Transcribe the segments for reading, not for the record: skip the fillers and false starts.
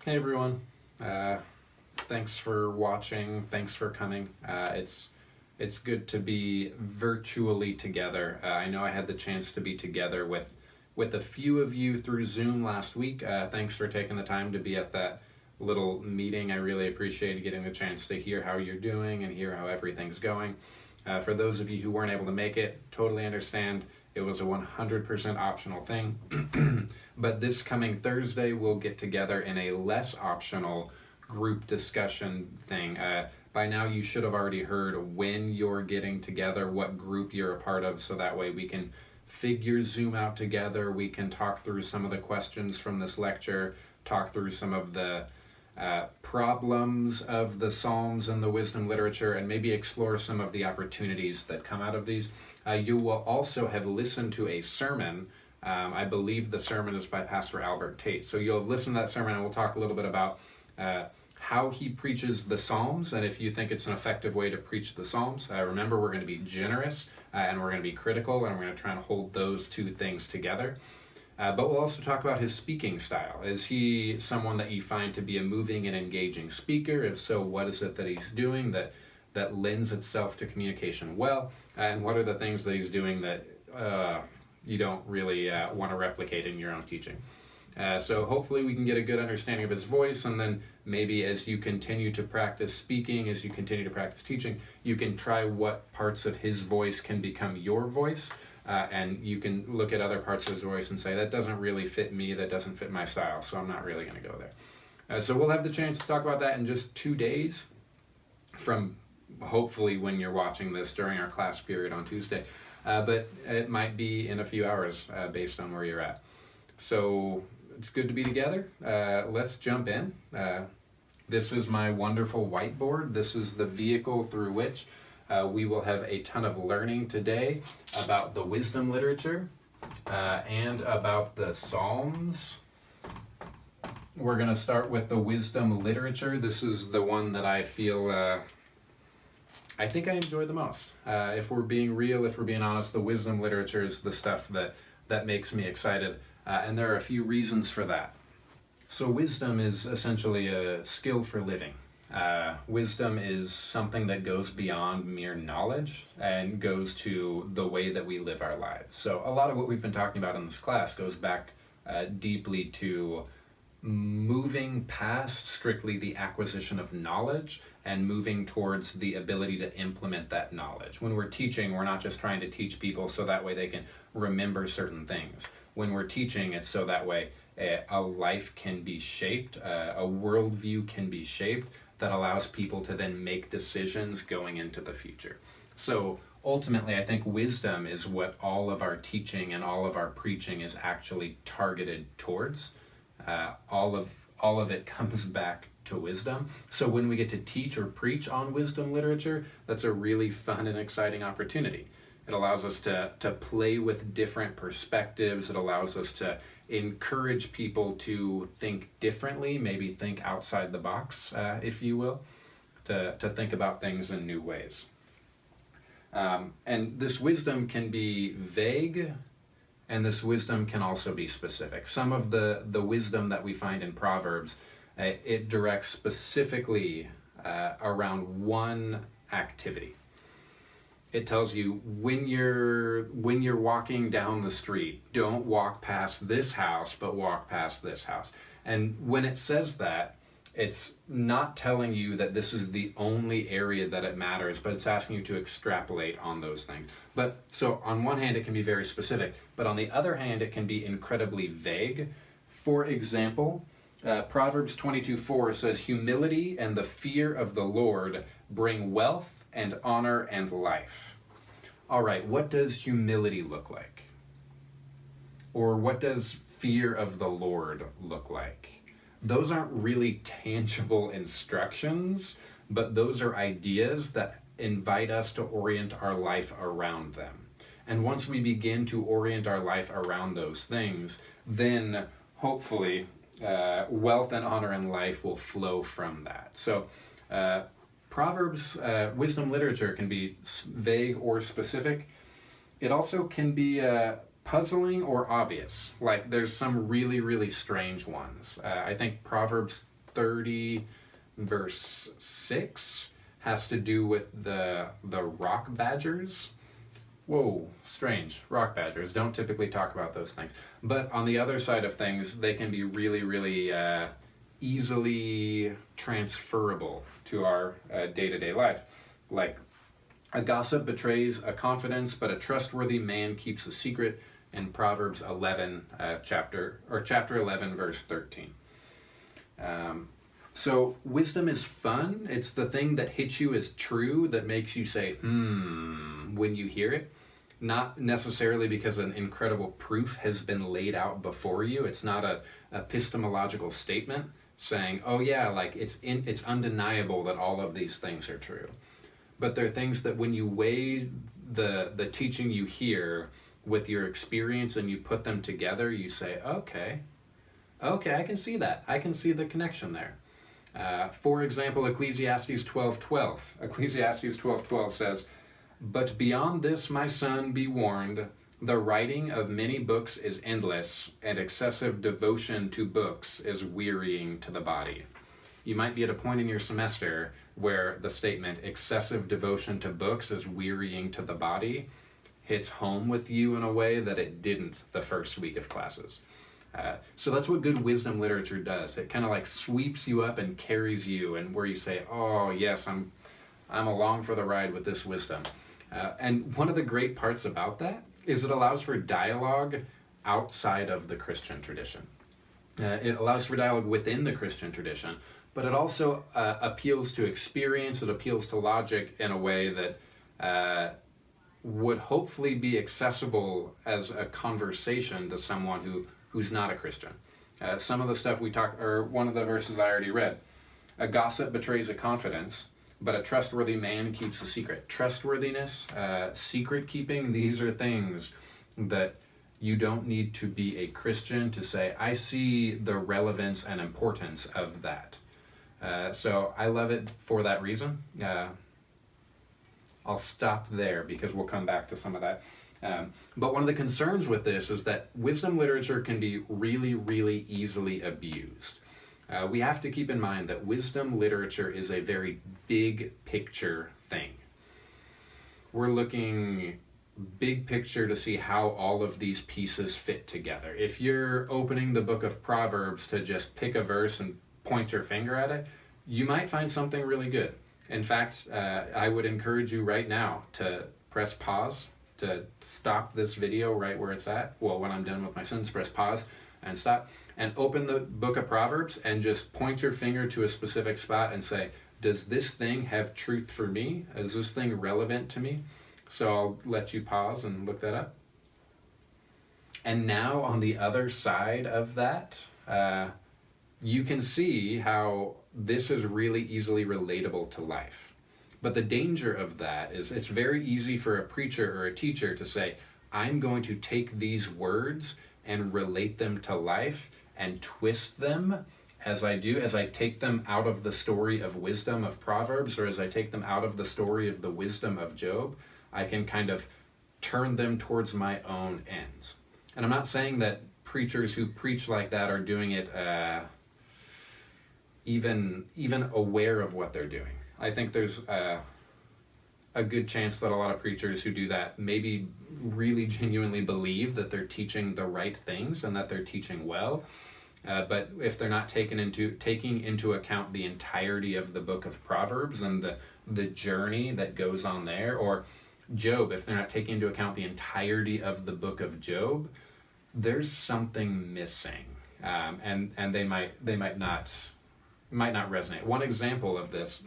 Hey everyone, thanks for watching, thanks for coming. It's good to be virtually together. I know I had the chance to be together with a few of you through Zoom last week. Thanks for taking the time to be at that little meeting. I really appreciated getting the chance to hear how you're doing and hear how everything's going. For those of you who weren't able to make it, totally understand. It was a 100% optional thing. But this coming Thursday, we'll get together in a less optional group discussion thing. By now, you should have already heard when you're getting together, what group you're a part of, so that way we can figure Zoom out together. We can talk through some of the questions from this lecture, talk through some of the problems of the Psalms and the wisdom literature, and maybe explore some of the opportunities that come out of these. You will also have listened to a sermon. I believe the sermon is by Pastor Albert Tate. So you'll listen to that sermon, and we'll talk a little bit about how he preaches the Psalms, and if you think it's an effective way to preach the Psalms. Remember, we're going to be generous, and we're going to be critical, and we're going to try and hold those two things together. But we'll also talk about his speaking style. Is he someone that you find to be a moving and engaging speaker? If so, what is it that he's doing that lends itself to communication well? And what are the things that he's doing that you don't really want to replicate in your own teaching? So hopefully we can get a good understanding of his voice, and then maybe as you continue to practice speaking, as you continue to practice teaching, you can try what parts of his voice can become your voice. And you can look at other parts of his voice and say, that doesn't really fit me, that doesn't fit my style, so I'm not really going to go there. So we'll have the chance to talk about that in just 2 days from hopefully when you're watching this during our class period on Tuesday. But it might be in a few hours based on where you're at. So it's good to be together. Let's jump in. This is my wonderful whiteboard. This is the vehicle through which we will have a ton of learning today about the wisdom literature and about the Psalms. We're going to start with the wisdom literature. This is the one that I feel, I think I enjoy the most. If we're being real, if we're being honest, the wisdom literature is the stuff that makes me excited. And there are a few reasons for that. So wisdom is essentially a skill for living. Wisdom is something that goes beyond mere knowledge and goes to the way that we live our lives. So a lot of what we've been talking about in this class goes back deeply to moving past strictly the acquisition of knowledge and moving towards the ability to implement that knowledge. When we're teaching, we're not just trying to teach people so that way they can remember certain things. When we're teaching, it's so that way a life can be shaped, a worldview can be shaped, that allows people to then make decisions going into the future. So ultimately, I think wisdom is what all of our teaching and all of our preaching is actually targeted towards. All of it comes back to wisdom. So when we get to teach or preach on wisdom literature, that's a really fun and exciting opportunity. It allows us to play with different perspectives. It allows us to encourage people to think differently, maybe think outside the box, if you will, to think about things in new ways. And this wisdom can be vague, and this wisdom can also be specific. Some of the wisdom that we find in Proverbs, it directs specifically around one activity. It tells you when you're walking down the street, don't walk past this house, but walk past this house. And when it says that, it's not telling you that this is the only area that it matters, but it's asking you to extrapolate on those things. But so on one hand, it can be very specific, but on the other hand, it can be incredibly vague. For example, Proverbs 22:4 says, humility and the fear of the Lord bring wealth and honor and life. All right, what does humility look like? Or what does fear of the Lord look like? Those aren't really tangible instructions, but those are ideas that invite us to orient our life around them. And once we begin to orient our life around those things, then hopefully wealth and honor and life will flow from that. So Proverbs, wisdom literature can be vague or specific. It also can be puzzling or obvious. Like there's some really, really strange ones. I think Proverbs 30, verse 6, has to do with the rock badgers. Whoa, strange. Rock badgers. Don't typically talk about those things. But on the other side of things, they can be really, really easily transferable to our day-to-day life. Like, a gossip betrays a confidence, but a trustworthy man keeps a secret, in Proverbs 11, chapter 11, verse 13. So wisdom is fun. It's the thing that hits you as true, that makes you say, when you hear it. Not necessarily because an incredible proof has been laid out before you. It's not a epistemological statement saying, oh yeah, like it's undeniable that all of these things are true. But they're things that when you weigh the teaching you hear with your experience and you put them together, you say, okay, I can see that. I can see the connection there. For example, Ecclesiastes 12:12. Ecclesiastes 12:12 says, "But beyond this, my son, be warned, the writing of many books is endless, and excessive devotion to books is wearying to the body." You might be at a point in your semester where the statement, excessive devotion to books is wearying to the body, hits home with you in a way that it didn't the first week of classes. So that's what good wisdom literature does. It kind of like sweeps you up and carries you, and where you say, oh yes, I'm along for the ride with this wisdom. And one of the great parts about that is it allows for dialogue outside of the Christian tradition. It allows for dialogue within the Christian tradition, but it also appeals to experience, it appeals to logic in a way that would hopefully be accessible as a conversation to someone who's not a Christian. Some of the stuff we talk, or one of the verses I already read, a gossip betrays a confidence, but a trustworthy man keeps a secret. Trustworthiness, secret keeping, these are things that you don't need to be a Christian to say, I see the relevance and importance of that. So I love it for that reason. I'll stop there because we'll come back to some of that. But one of the concerns with this is that wisdom literature can be really, really easily abused. We have to keep in mind that wisdom literature is a very big picture thing. We're looking big picture to see how all of these pieces fit together. If you're opening the book of Proverbs to just pick a verse and point your finger at it, you might find something really good. In fact, I would encourage you right now to press pause, to stop this video right where it's at. Well, when I'm done with my sentence, press pause and stop, and open the book of Proverbs and just point your finger to a specific spot and say, does this thing have truth for me? Is this thing relevant to me? So I'll let you pause and look that up. And now on the other side of that, you can see how this is really easily relatable to life. But the danger of that is it's very easy for a preacher or a teacher to say, I'm going to take these words and relate them to life and twist them as I take them out of the story of wisdom of Proverbs, or as I take them out of the story of the wisdom of Job. I can kind of turn them towards my own ends. And I'm not saying that preachers who preach like that are doing it even aware of what they're doing. I think there's a good chance that a lot of preachers who do that maybe really genuinely believe that they're teaching the right things and that they're teaching well. But if they're not taking into account the entirety of the book of Proverbs and the journey that goes on there, or Job, if they're not taking into account the entirety of the book of Job, there's something missing, and they might not resonate. One example of this,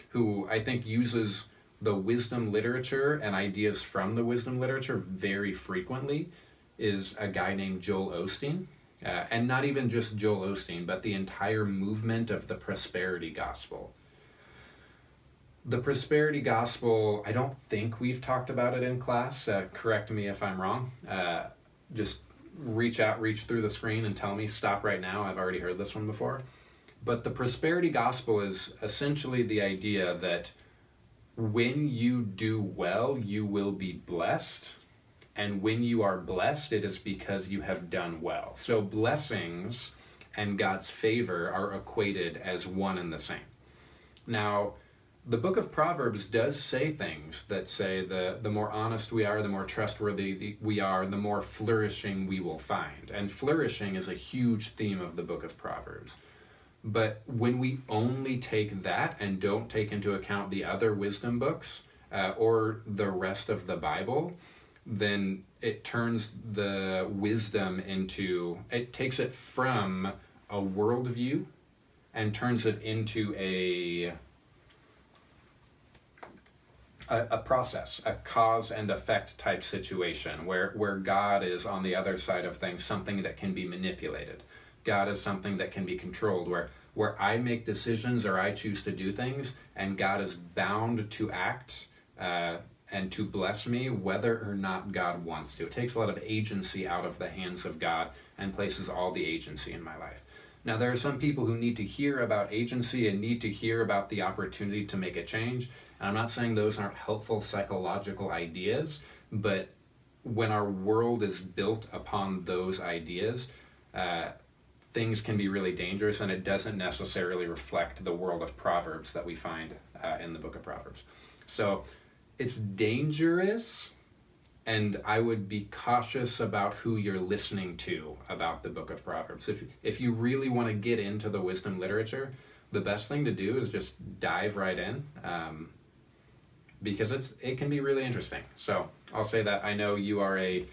who I think uses the wisdom literature and ideas from the wisdom literature very frequently, is a guy named Joel Osteen. And not even just Joel Osteen, but the entire movement of the prosperity gospel. The prosperity gospel, I don't think we've talked about it in class. Correct me if I'm wrong. Just reach through the screen and tell me, stop right now, I've already heard this one before. But the prosperity gospel is essentially the idea that when you do well, you will be blessed. And when you are blessed, it is because you have done well. So blessings and God's favor are equated as one and the same. Now, the book of Proverbs does say things that say the more honest we are, the more trustworthy we are, the more flourishing we will find. And flourishing is a huge theme of the book of Proverbs. But when we only take that and don't take into account the other wisdom books or the rest of the Bible, then it turns the wisdom into, it takes it from a worldview and turns it into a process, a cause and effect type situation where God is on the other side of things, something that can be manipulated. God is something that can be controlled, where I make decisions or I choose to do things, and God is bound to act and to bless me whether or not God wants to. It takes a lot of agency out of the hands of God and places all the agency in my life. Now, there are some people who need to hear about agency and need to hear about the opportunity to make a change. And I'm not saying those aren't helpful psychological ideas, but when our world is built upon those ideas, things can be really dangerous, and it doesn't necessarily reflect the world of Proverbs that we find in the book of Proverbs. So it's dangerous, and I would be cautious about who you're listening to about the book of Proverbs. If you really want to get into the wisdom literature, the best thing to do is just dive right in, because it can be really interesting. So I'll say that. I know you are a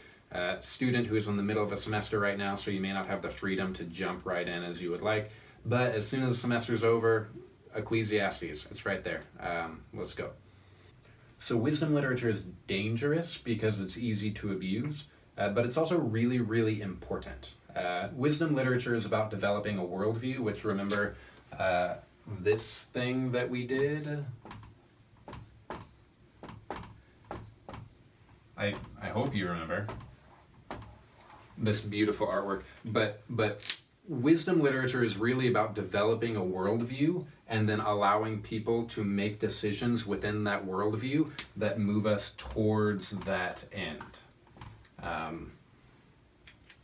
student who is in the middle of a semester right now, so you may not have the freedom to jump right in as you would like, but as soon as the semester is over, Ecclesiastes, it's right there. Let's go. So wisdom literature is dangerous because it's easy to abuse, but it's also really, really important. Wisdom literature is about developing a worldview, which, remember, this thing that we did, I hope you remember this beautiful artwork, but wisdom literature is really about developing a worldview and then allowing people to make decisions within that worldview that move us towards that end.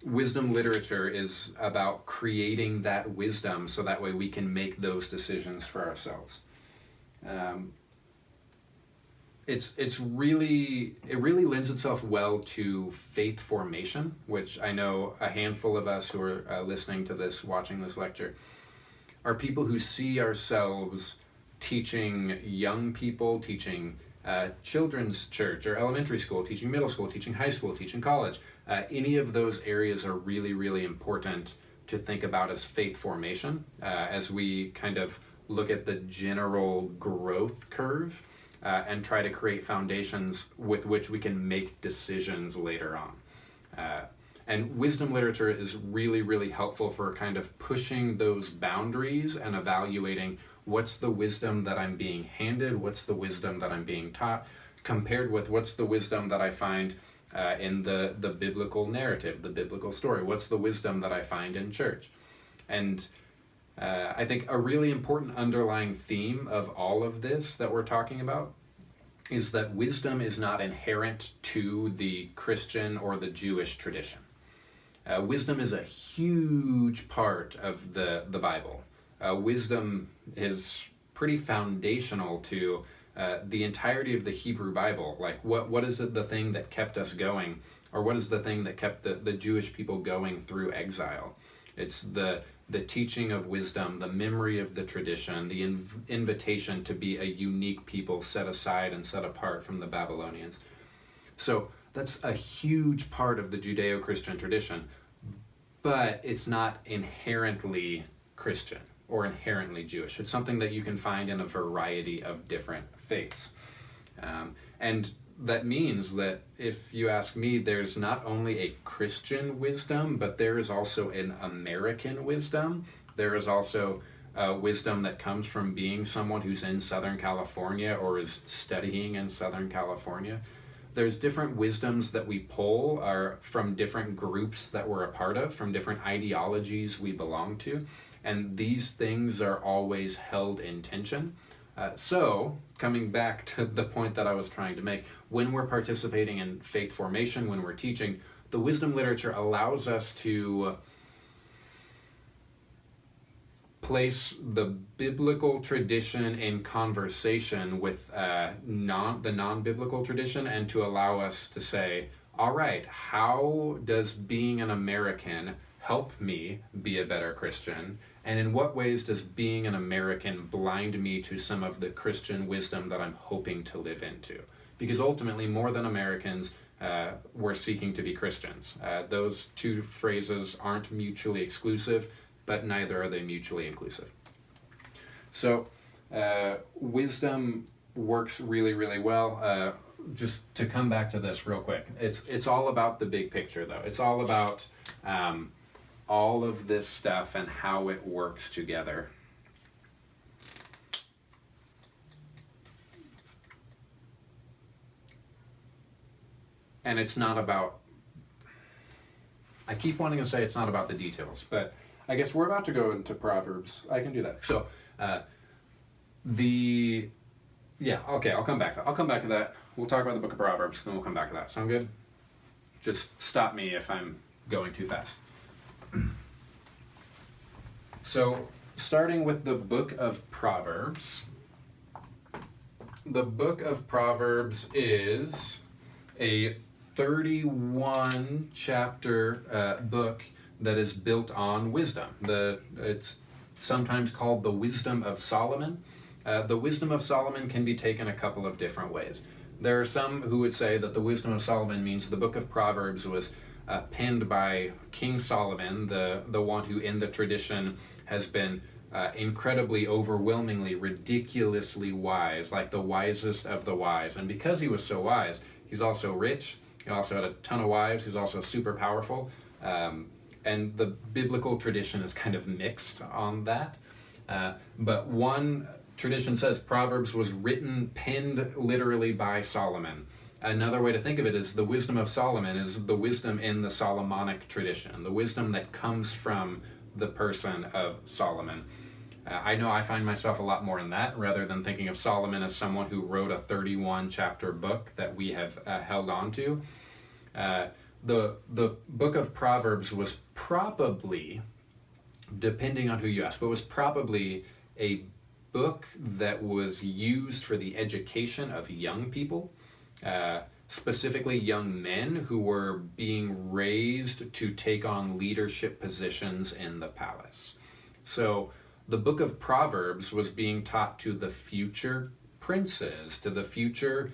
Wisdom literature is about creating that wisdom so that way we can make those decisions for ourselves. It really lends itself well to faith formation, which I know a handful of us who are listening to this, watching this lecture, are people who see ourselves teaching young people, teaching children's church or elementary school, teaching middle school, teaching high school, teaching college. Any of those areas are really, really important to think about as faith formation as we kind of look at the general growth curve. And try to create foundations with which we can make decisions later on. And wisdom literature is really, really helpful for kind of pushing those boundaries and evaluating what's the wisdom that I'm being handed, what's the wisdom that I'm being taught, compared with what's the wisdom that I find in the biblical narrative, the biblical story, what's the wisdom that I find in church. And I think a really important underlying theme of all of this that we're talking about is that wisdom is not inherent to the Christian or the Jewish tradition. Wisdom is a huge part of the Bible. Wisdom is pretty foundational to the entirety of the Hebrew Bible. Like, what is it, the thing that kept us going, or what is the thing that kept the Jewish people going through exile? It's the teaching of wisdom, the memory of the tradition, the invitation to be a unique people set aside and set apart from the Babylonians. So that's a huge part of the Judeo-Christian tradition, but it's not inherently Christian or inherently Jewish. It's something that you can find in a variety of different faiths. And that means that if you ask me, there's not only a Christian wisdom, but there is also an American wisdom. There is also wisdom that comes from being someone who's in Southern California or is studying in Southern California. There's different wisdoms that we pull are from different groups that we're a part of, from different ideologies we belong to, and these things are always held in tension. So, coming back to the point that I was trying to make, when we're participating in faith formation, when we're teaching, the wisdom literature allows us to place the biblical tradition in conversation with the non-biblical tradition, and to allow us to say, all right, how does being an American help me be a better Christian? And in what ways does being an American blind me to some of the Christian wisdom that I'm hoping to live into? Because ultimately, more than Americans, we're seeking to be Christians. Those two phrases aren't mutually exclusive, but neither are they mutually inclusive. So, wisdom works really, really well. Just to come back to this real quick, it's all about the big picture, though. It's all about all of this stuff and how it works together. And it's not about, I keep wanting to say it's not about the details, but I guess we're about to go into Proverbs. I can do that. So, I'll come back. I'll come back to that. We'll talk about the book of Proverbs, then we'll come back to that. Sound good? Just stop me if I'm going too fast. So, starting with the book of Proverbs. The book of Proverbs is a 31 chapter book that is built on wisdom. It's sometimes called the Wisdom of Solomon. The Wisdom of Solomon can be taken a couple of different ways. There are some who would say that the Wisdom of Solomon means the book of Proverbs was penned by King Solomon, the one who in the tradition has been incredibly, overwhelmingly, ridiculously wise, like the wisest of the wise. And because he was so wise, he's also rich. He also had a ton of wives. He's also super powerful. And the biblical tradition is kind of mixed on that. But one tradition says Proverbs was penned literally by Solomon. Another way to think of it is the wisdom of Solomon is the wisdom in the Solomonic tradition, the wisdom that comes from the person of Solomon. I know I find myself a lot more in that, rather than thinking of Solomon as someone who wrote a 31 chapter book that we have held on to. The book of Proverbs was probably, depending on who you ask, but was probably a book that was used for the education of young people, specifically young men who were being raised to take on leadership positions in the palace. So the book of Proverbs was being taught to the future princes, to the future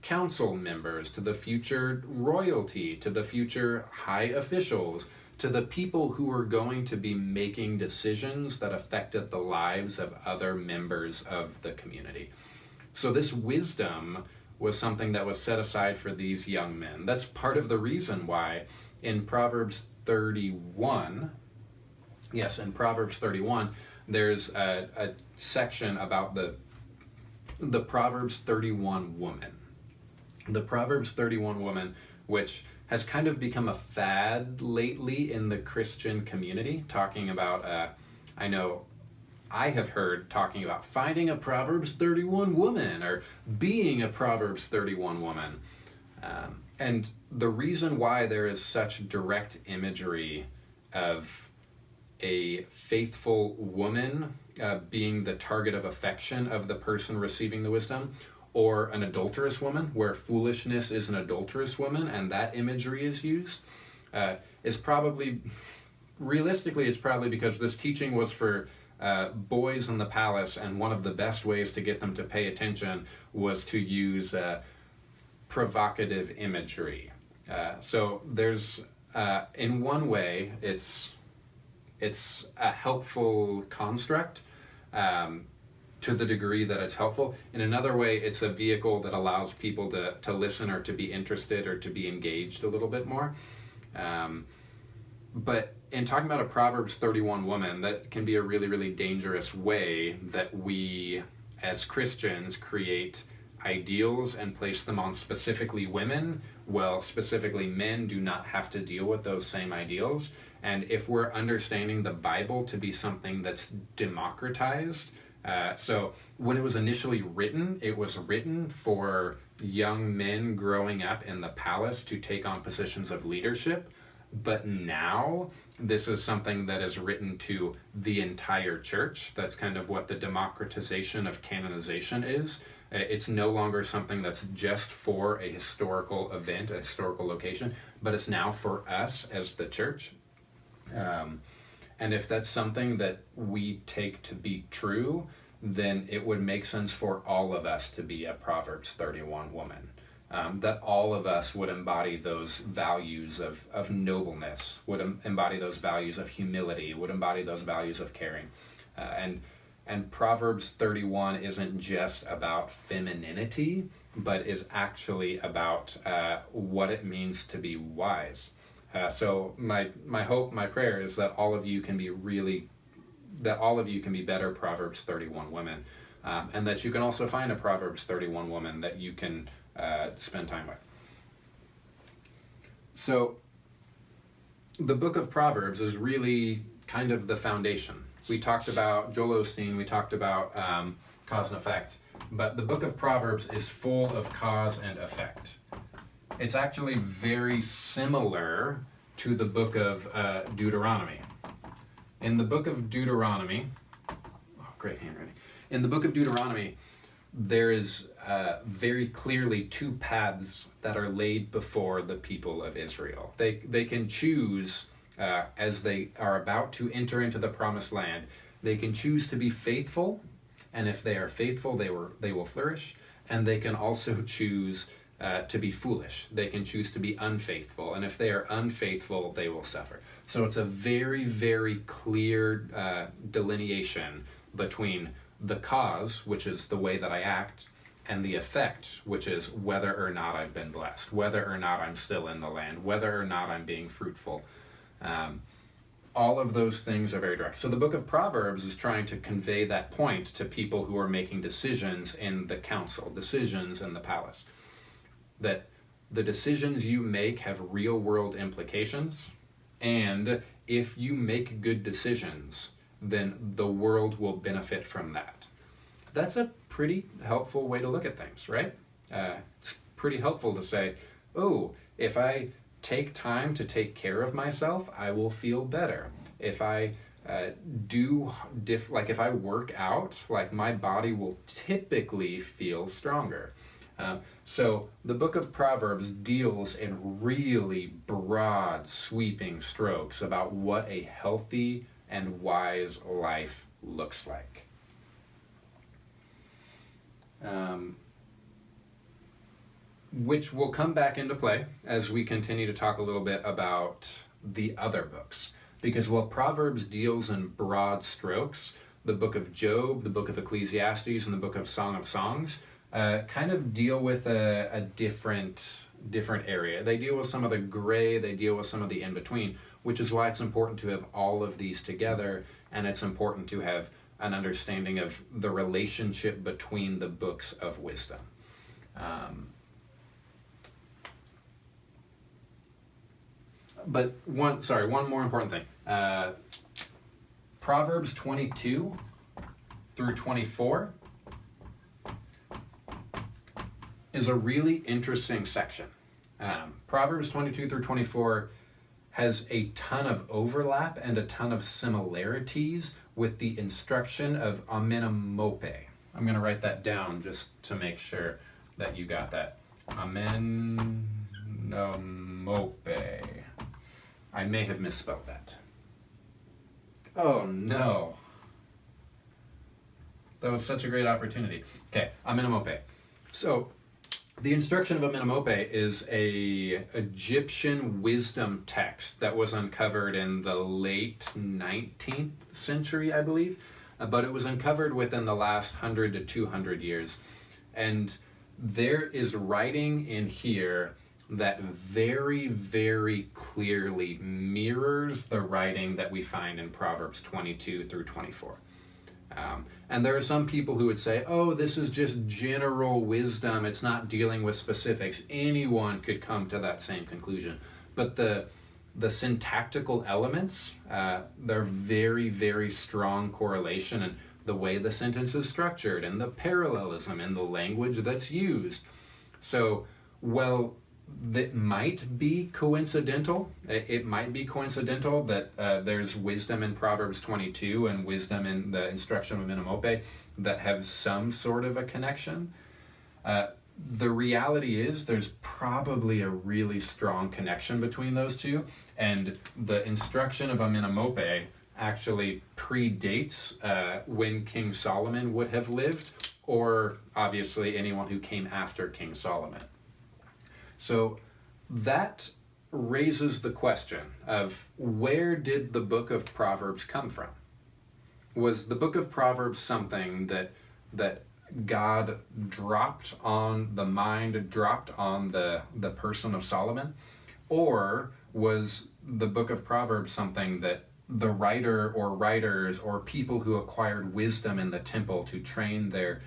council members, to the future royalty, to the future high officials, to the people who were going to be making decisions that affected the lives of other members of the community. So this wisdom was something that was set aside for these young men. That's part of the reason why in Proverbs 31, there's a section about the Proverbs 31 woman. The Proverbs 31 woman, which has kind of become a fad lately in the Christian community, talking about, I know I have heard talking about finding a Proverbs 31 woman or being a Proverbs 31 woman. And the reason why there is such direct imagery of a faithful woman being the target of affection of the person receiving the wisdom, or an adulterous woman, where foolishness is an adulterous woman, and that imagery is used, is probably, realistically, it's probably because this teaching was for boys in the palace, and one of the best ways to get them to pay attention was to use provocative imagery. So there's, in one way, it's a helpful construct, to the degree that it's helpful. In another way, it's a vehicle that allows people to listen or to be interested or to be engaged a little bit more. But in talking about a Proverbs 31 woman, that can be a really, really dangerous way that we, as Christians, create ideals and place them on specifically women. Well, specifically men do not have to deal with those same ideals. And if we're understanding the Bible to be something that's democratized, so when it was initially written, it was written for young men growing up in the palace to take on positions of leadership. But now this is something that is written to the entire church. That's kind of what the democratization of canonization is. It's no longer something that's just for a historical event, a historical location, but it's now for us as the church. And if that's something that we take to be true, then it would make sense for all of us to be a Proverbs 31 woman. That all of us would embody those values of nobleness, would embody those values of humility, would embody those values of caring. And Proverbs 31 isn't just about femininity, but is actually about what it means to be wise. So my hope, my prayer is that all of you can be better Proverbs 31 women, and that you can also find a Proverbs 31 woman that you can spend time with. So the book of Proverbs is really kind of the foundation. We talked about Joel Osteen, we talked about cause and effect, but the book of Proverbs is full of cause and effect. It's actually very similar to the book of Deuteronomy. In the book of Deuteronomy, great handwriting. In the book of Deuteronomy, there is very clearly two paths that are laid before the people of Israel. They can choose, as they are about to enter into the promised land, they can choose to be faithful, and if they are faithful, they will flourish, and they can also choose to be foolish. They can choose to be unfaithful, and if they are unfaithful, they will suffer. So it's a very, very clear delineation between the cause, which is the way that I act, and the effect, which is whether or not I've been blessed, whether or not I'm still in the land, whether or not I'm being fruitful. All of those things are very direct. So the book of Proverbs is trying to convey that point to people who are making decisions in the council, decisions in the palace, that the decisions you make have real world implications, and if you make good decisions, then the world will benefit from that. That's a pretty helpful way to look at things, right? It's pretty helpful to say, oh, if I take time to take care of myself, I will feel better. If I if I work out, like my body will typically feel stronger. So the book of Proverbs deals in really broad, sweeping strokes about what a healthy and wise life looks like. Which will come back into play as we continue to talk a little bit about the other books. Because while Proverbs deals in broad strokes, the book of Job, the book of Ecclesiastes, and the book of Song of Songs kind of deal with a different area. They deal with some of the gray, they deal with some of the in-between, which is why it's important to have all of these together, and it's important to have an understanding of the relationship between the books of wisdom. But one more important thing. Proverbs 22 through 24 is a really interesting section. Proverbs 22 through 24 has a ton of overlap and a ton of similarities with the instruction of Amenemope. I'm going to write that down just to make sure that you got that. Amenemope. I may have misspelled that. Oh no. That was such a great opportunity. Okay, Amenemope. So, the instruction of Amenemope is a Egyptian wisdom text that was uncovered in the late 19th century, I believe, but it was uncovered within the last 100 to 200 years. And there is writing in here that very, very clearly mirrors the writing that we find in Proverbs 22 through 24. And there are some people who would say, oh, this is just general wisdom. It's not dealing with specifics. Anyone could come to that same conclusion. But the syntactical elements, they're very, very strong correlation in the way the sentence is structured and the parallelism in the language that's used. So, well, that might be coincidental. It might be coincidental that there's wisdom in Proverbs 22 and wisdom in the instruction of Amenemope that have some sort of a connection. The reality is there's probably a really strong connection between those two, and the instruction of Amenemope actually predates when King Solomon would have lived, or obviously anyone who came after King Solomon. So that raises the question of, where did the book of Proverbs come from? Was the book of Proverbs something that God dropped on the mind, dropped on the person of Solomon? Or was the book of Proverbs something that the writer or writers or people who acquired wisdom in the temple to train their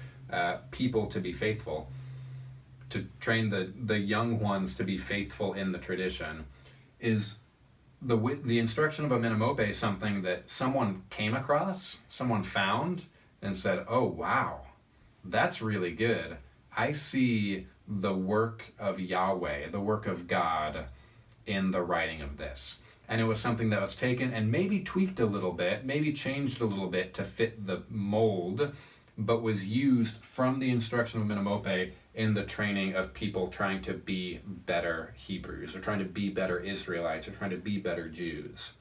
people to be faithful, to train the young ones to be faithful in the tradition? Is the instruction of Amenemope something that someone came across, someone found, and said, oh wow, that's really good. I see the work of Yahweh, the work of God in the writing of this. And it was something that was taken and maybe tweaked a little bit, maybe changed a little bit to fit the mold, but was used from the instruction of Amenemope in the training of people trying to be better Hebrews, or trying to be better Israelites, or trying to be better Jews.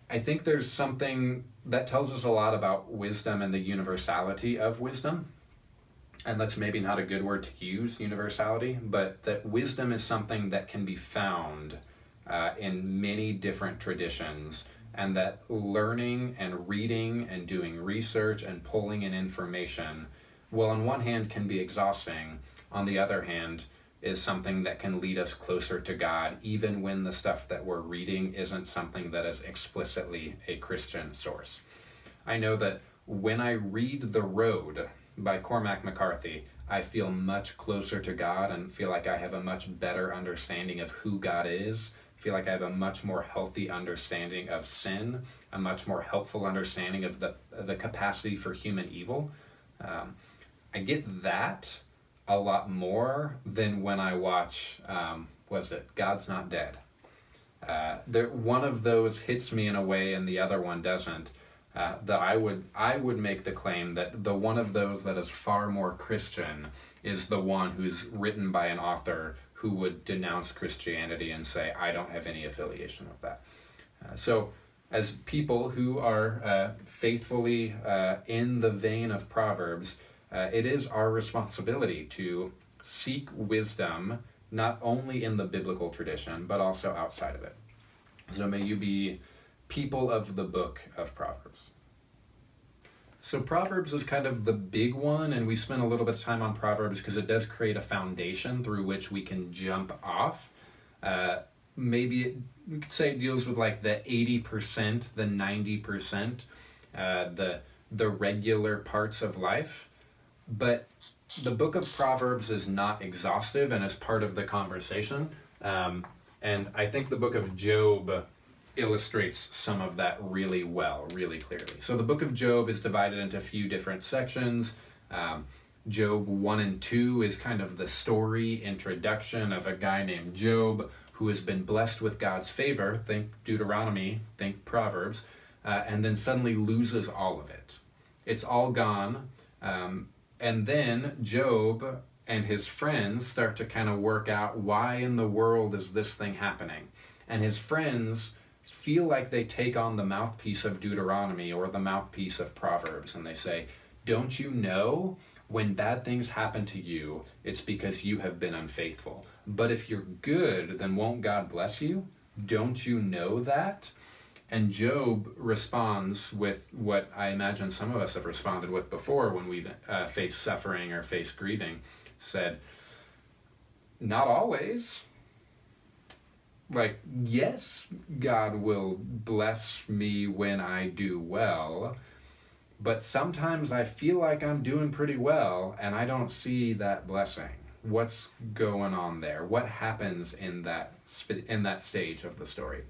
I think there's something that tells us a lot about wisdom and the universality of wisdom. And that's maybe not a good word to use, universality, but that wisdom is something that can be found in many different traditions, and that learning and reading and doing research and pulling in information, well, on one hand can be exhausting, on the other hand is something that can lead us closer to God, even when the stuff that we're reading isn't something that is explicitly a Christian source. I know that when I read The Road by Cormac McCarthy, I feel much closer to God and feel like I have a much better understanding of who God is. I feel like I have a much more healthy understanding of sin, a much more helpful understanding of the capacity for human evil. I get that a lot more than when I watch, God's Not Dead. One of those hits me in a way and the other one doesn't. That I would make the claim that the one of those that is far more Christian is the one who's written by an author who would denounce Christianity and say, I don't have any affiliation with that. So as people who are faithfully in the vein of Proverbs, it is our responsibility to seek wisdom, not only in the biblical tradition, but also outside of it. So may you be people of the book of Proverbs. So Proverbs is kind of the big one, and we spent a little bit of time on Proverbs because it does create a foundation through which we can jump off. We could say it deals with like the 80%, the 90%, the regular parts of life. But the book of Proverbs is not exhaustive and is part of the conversation. And I think the book of Job illustrates some of that really well, really clearly. So the book of Job is divided into a few different sections. Job 1 and 2 is kind of the story introduction of a guy named Job who has been blessed with God's favor, think Deuteronomy, think Proverbs, and then suddenly loses all of it. It's all gone. And then Job and his friends start to kind of work out, why in the world is this thing happening? And his friends feel like they take on the mouthpiece of Deuteronomy or the mouthpiece of Proverbs, and they say, don't you know when bad things happen to you, it's because you have been unfaithful. But if you're good, then won't God bless you? Don't you know that? And Job responds with what I imagine some of us have responded with before when we've faced suffering or faced grieving, said, not always. Like, yes, God will bless me when I do well, but sometimes I feel like I'm doing pretty well and I don't see that blessing. What's going on there? What happens in that stage of the story?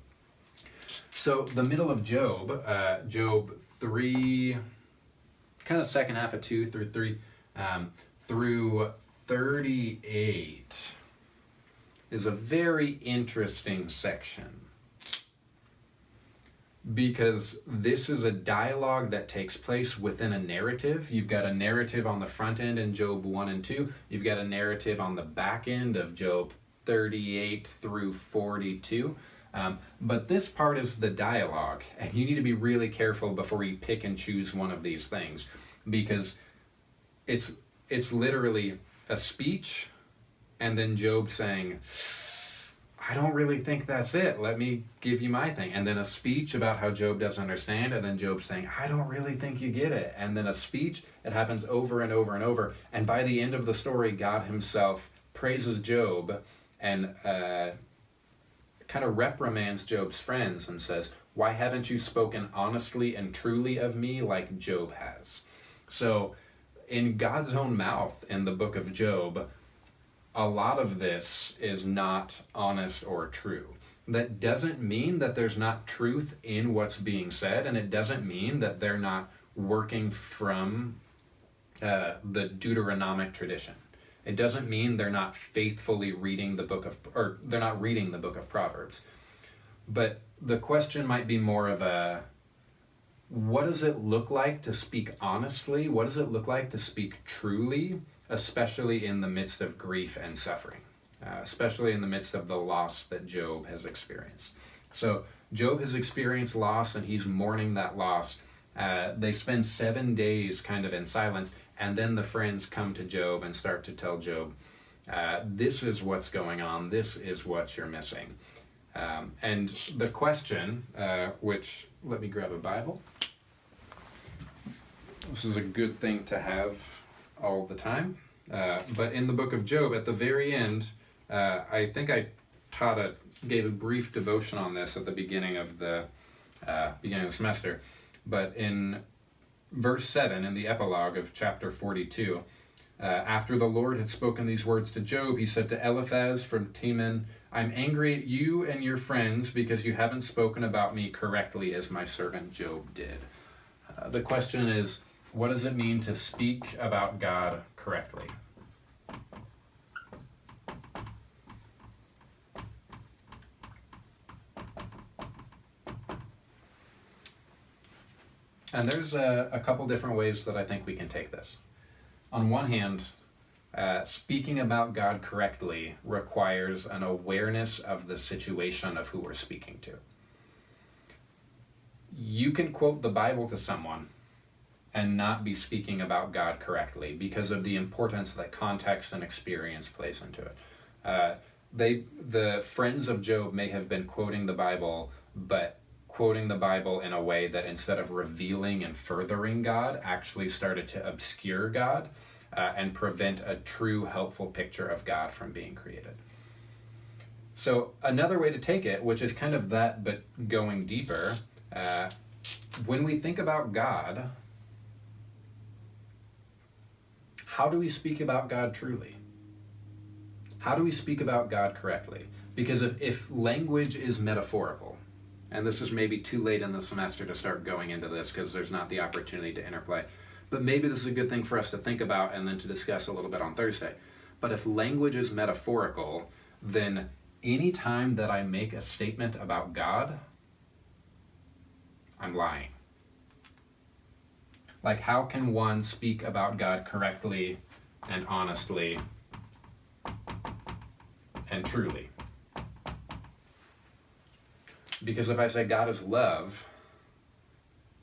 So the middle of Job, Job 3, kind of second half of 2 through 3, through 38 is a very interesting section, because this is a dialogue that takes place within a narrative. You've got a narrative on the front end in Job 1 and 2. You've got a narrative on the back end of Job 38 through 42. But this part is the dialogue, and you need to be really careful before you pick and choose one of these things, because it's literally a speech and then Job saying, I don't really think that's it. Let me give you my thing. And then a speech about how Job doesn't understand, and then Job saying, I don't really think you get it. And then a speech. It happens over and over and over. And by the end of the story, God himself praises Job and kind of reprimands Job's friends and says, why haven't you spoken honestly and truly of me like Job has? So in God's own mouth in the book of Job, a lot of this is not honest or true. That doesn't mean that there's not truth in what's being said, and it doesn't mean that they're not working from the Deuteronomic tradition. It doesn't mean they're not faithfully reading the book of, or they're not reading the book of Proverbs. But the question might be more of a, what does it look like to speak honestly? What does it look like to speak truly? Especially in the midst of grief and suffering, especially in the midst of the loss that Job has experienced. So Job has experienced loss, and he's mourning that loss. They spend 7 days kind of in silence, and then the friends come to Job and start to tell Job, this is what's going on, this is what you're missing. And the question, which, let me grab a Bible. This is a good thing to have all the time. But in the book of Job, at the very end, I think I gave a brief devotion on this at the beginning of the semester. But in verse 7, in the epilogue of chapter 42, after the Lord had spoken these words to Job, he said to Eliphaz from Teman, I'm angry at you and your friends because you haven't spoken about me correctly as my servant Job did. The question is, what does it mean to speak about God correctly? And there's a couple different ways that I think we can take this. On one hand, speaking about God correctly requires an awareness of the situation of who we're speaking to. You can quote the Bible to someone and not be speaking about God correctly because of the importance that context and experience plays into it. The friends of Job may have been quoting the Bible, but quoting the Bible in a way that instead of revealing and furthering God, actually started to obscure God and prevent a true helpful picture of God from being created. So another way to take it, which is kind of that, but going deeper, when we think about God, how do we speak about God truly? How do we speak about God correctly? Because if language is metaphorical, and this is maybe too late in the semester to start going into this because there's not the opportunity to interplay, but maybe this is a good thing for us to think about and then to discuss a little bit on Thursday. But if language is metaphorical, then any time that I make a statement about God, I'm lying. Like, how can one speak about God correctly and honestly and truly? Because if I say God is love,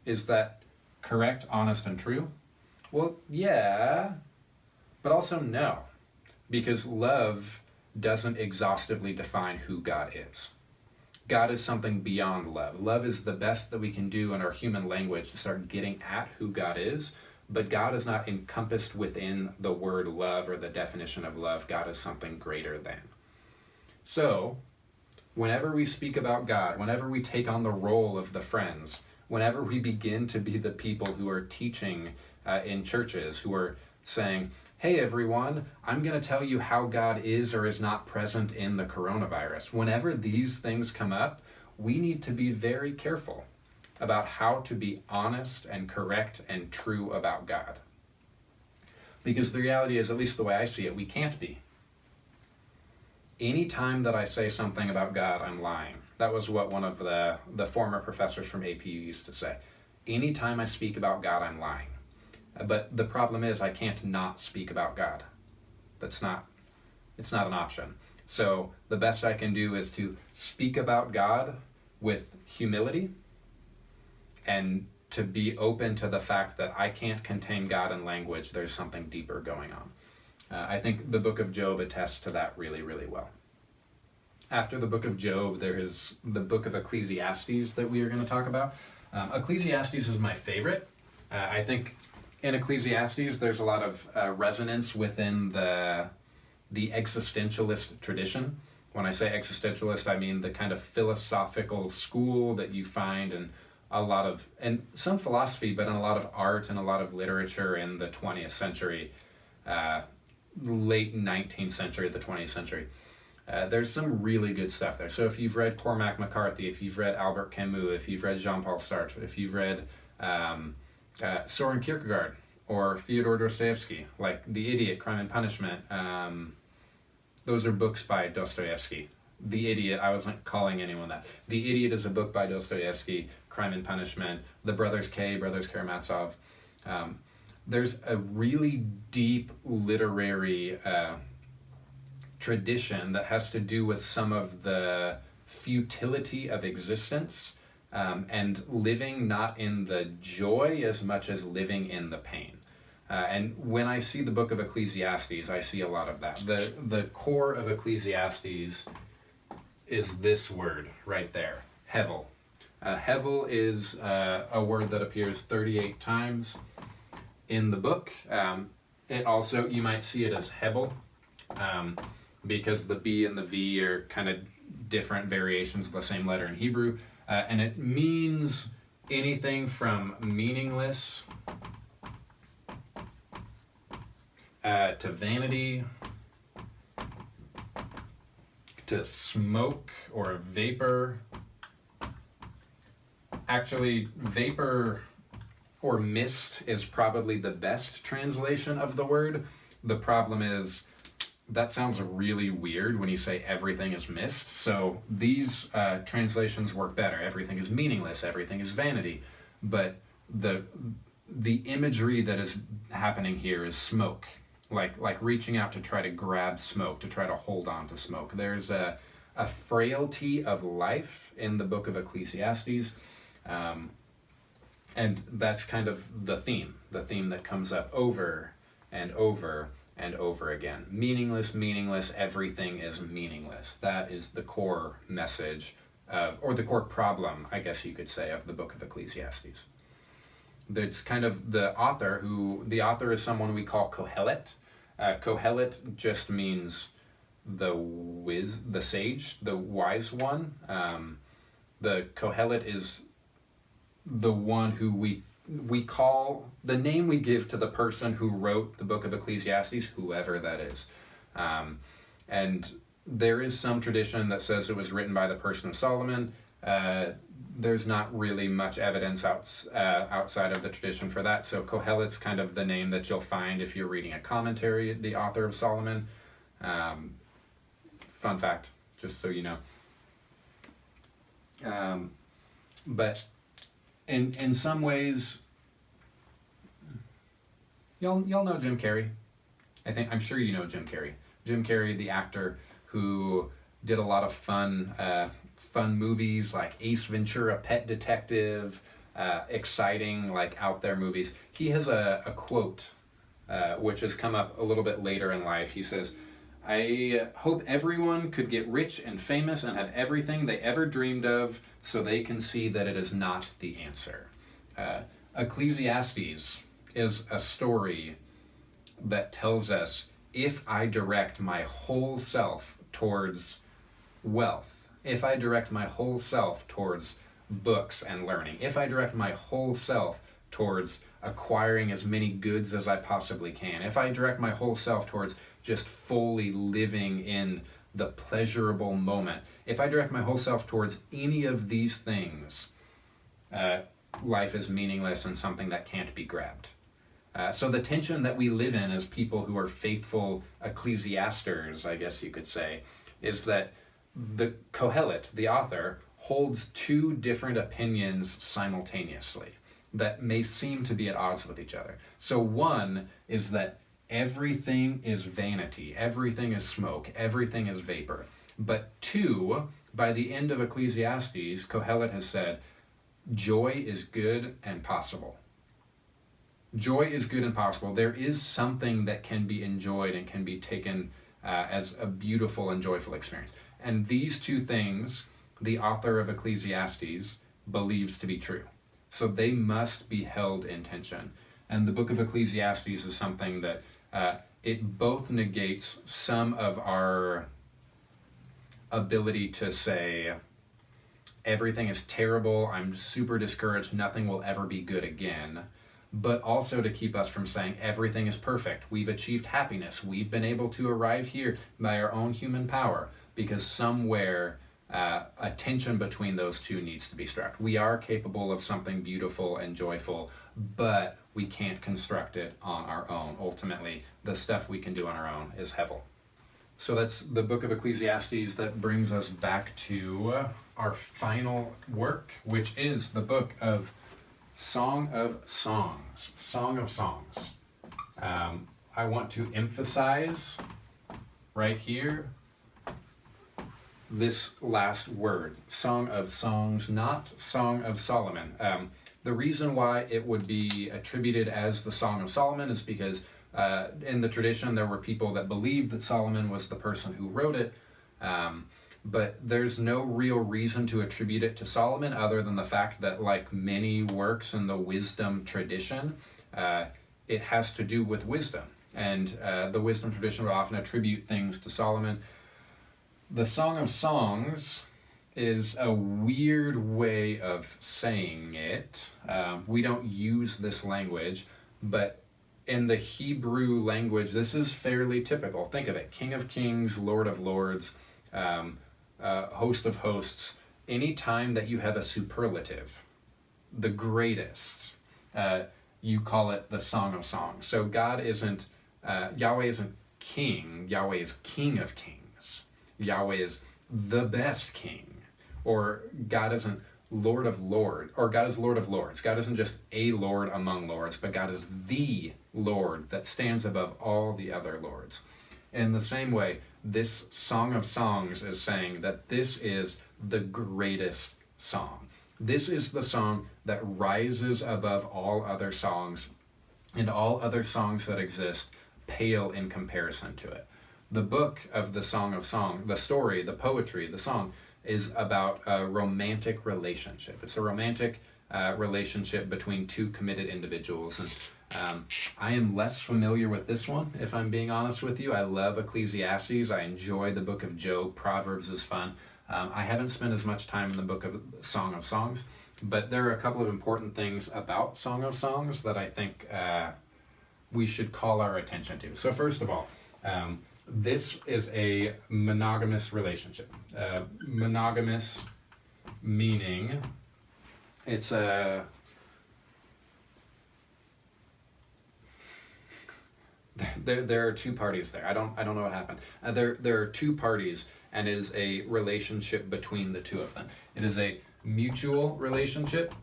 is that correct, honest, and true? Well, yeah, but also no. Because love doesn't exhaustively define who God is. God is something beyond love. Love is the best that we can do in our human language to start getting at who God is, but God is not encompassed within the word love or the definition of love. God is something greater than. So, whenever we speak about God, whenever we take on the role of the friends, whenever we begin to be the people who are teaching in churches, who are saying, hey everyone, I'm going to tell you how God is or is not present in the coronavirus. Whenever these things come up, we need to be very careful about how to be honest and correct and true about God. Because the reality is, at least the way I see it, we can't be. Anytime that I say something about God, I'm lying. That was what one of the former professors from APU used to say. Anytime I speak about God, I'm lying. But the problem is I can't not speak about God. It's not an option. So the best I can do is to speak about God with humility and to be open to the fact that I can't contain God in language. There's something deeper going on. I think the book of Job attests to that really, really well. After the book of Job, there is the book of Ecclesiastes that we are going to talk about. Ecclesiastes is my favorite. I think in Ecclesiastes there's a lot of resonance within the existentialist tradition. When I say existentialist, I mean the kind of philosophical school that you find in and some philosophy, but in a lot of art and a lot of literature in the 20th century, late 19th century, the 20th century. There's some really good stuff there. So if you've read Cormac McCarthy, if you've read Albert Camus, if you've read Jean-Paul Sartre, if you've read Soren Kierkegaard or Fyodor Dostoevsky, like The Idiot, Crime and Punishment, those are books by Dostoevsky. The Idiot, I wasn't calling anyone that. The Idiot is a book by Dostoevsky, Crime and Punishment, the Brothers Karamazov. There's a really deep literary tradition that has to do with some of the futility of existence and living not in the joy as much as living in the pain. And when I see the book of Ecclesiastes, I see a lot of that. The core of Ecclesiastes is this word right there, hevel. Hevel is a word that appears 38 times in the book. It also, you might see it as hebel, because the B and the V are kind of different variations of the same letter in Hebrew. And it means anything from meaningless to vanity, to smoke or vapor. Actually, vapor or mist is probably the best translation of the word. The problem is that sounds really weird when you say everything is mist. So these translations work better. Everything is meaningless, everything is vanity. But the imagery that is happening here is smoke. Like reaching out to try to grab smoke, to try to hold on to smoke. There's a frailty of life in the book of Ecclesiastes, and that's kind of the theme that comes up over and over and over again. Meaningless, everything is meaningless. That is the core message, or the core problem, I guess you could say, of the book of Ecclesiastes. That's kind of the author is someone we call Kohelet. Kohelet just means the sage, the wise one. The Kohelet is the one who we call, the name we give to the person who wrote the book of Ecclesiastes, whoever that is. And there is some tradition that says it was written by the person of Solomon. There's not really much evidence outside of the tradition for that. So Kohelet's kind of the name that you'll find if you're reading a commentary, the author of Solomon. Fun fact, just so you know. But in some ways, y'all know Jim Carrey. I'm sure you know Jim Carrey. Jim Carrey, the actor who did a lot of fun movies like Ace Ventura, Pet Detective, exciting, like out there movies. He has a quote which has come up a little bit later in life. He says, "I hope everyone could get rich and famous and have everything they ever dreamed of so they can see that it is not the answer." Ecclesiastes is a story that tells us, if I direct my whole self towards wealth, if I direct my whole self towards books and learning, if I direct my whole self towards acquiring as many goods as I possibly can, if I direct my whole self towards just fully living in the pleasurable moment, if I direct my whole self towards any of these things, life is meaningless and something that can't be grabbed. So the tension that we live in as people who are faithful ecclesiasters, I guess you could say, is that the Kohelet, the author, holds two different opinions simultaneously that may seem to be at odds with each other. So one is that everything is vanity, everything is smoke, everything is vapor. But two, by the end of Ecclesiastes, Kohelet has said, joy is good and possible. Joy is good and possible. There is something that can be enjoyed and can be taken as a beautiful and joyful experience. And these two things, the author of Ecclesiastes believes to be true. So they must be held in tension. And the book of Ecclesiastes is something that it both negates some of our ability to say, everything is terrible, I'm super discouraged, nothing will ever be good again, but also to keep us from saying everything is perfect, we've achieved happiness, we've been able to arrive here by our own human power, because somewhere a tension between those two needs to be struck. We are capable of something beautiful and joyful, but we can't construct it on our own. Ultimately, the stuff we can do on our own is hevel. So that's the book of Ecclesiastes. That brings us back to our final work, which is the book of Song of Songs. Song of Songs. I want to emphasize right here this last word, Song of Songs, not Song of Solomon. The reason why it would be attributed as the Song of Solomon is because in the tradition there were people that believed that Solomon was the person who wrote it, but there's no real reason to attribute it to Solomon other than the fact that, like many works in the wisdom tradition, it has to do with wisdom, and the wisdom tradition would often attribute things to Solomon. The Song of Songs is a weird way of saying it. We don't use this language, but in the Hebrew language, this is fairly typical. Think of it: King of Kings, Lord of Lords, Host of Hosts. Any time that you have a superlative, the greatest, you call it the Song of Songs. So God isn't, Yahweh isn't king, Yahweh is King of Kings. Yahweh is the best king. Or God isn't Lord of Lords, or God is Lord of Lords. God isn't just a Lord among lords, but God is the Lord that stands above all the other lords. In the same way, this Song of Songs is saying that this is the greatest song. This is the song that rises above all other songs, and all other songs that exist pale in comparison to it. The book of the Song of Songs, the story, the poetry, the song, is about a romantic relationship. It's a romantic relationship between two committed individuals. And I am less familiar with this one, if I'm being honest with you. I love Ecclesiastes. I enjoy the book of Job. Proverbs is fun. I haven't spent as much time in the book of Song of Songs, but there are a couple of important things about Song of Songs that I think we should call our attention to. So first of all, this is a monogamous relationship. Monogamous meaning it's a there are two parties there. I don't know what happened. There are two parties, and it is a relationship between the two of them. It is a mutual relationship.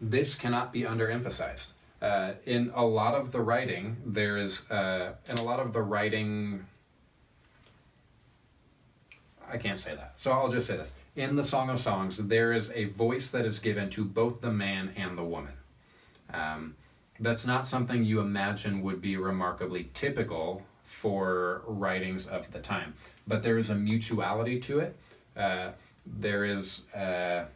This cannot be underemphasized. In a lot of the writing, I can't say that, so I'll just say this. In the Song of Songs, there is a voice that is given to both the man and the woman. That's not something you imagine would be remarkably typical for writings of the time, but there is a mutuality to it. There is, and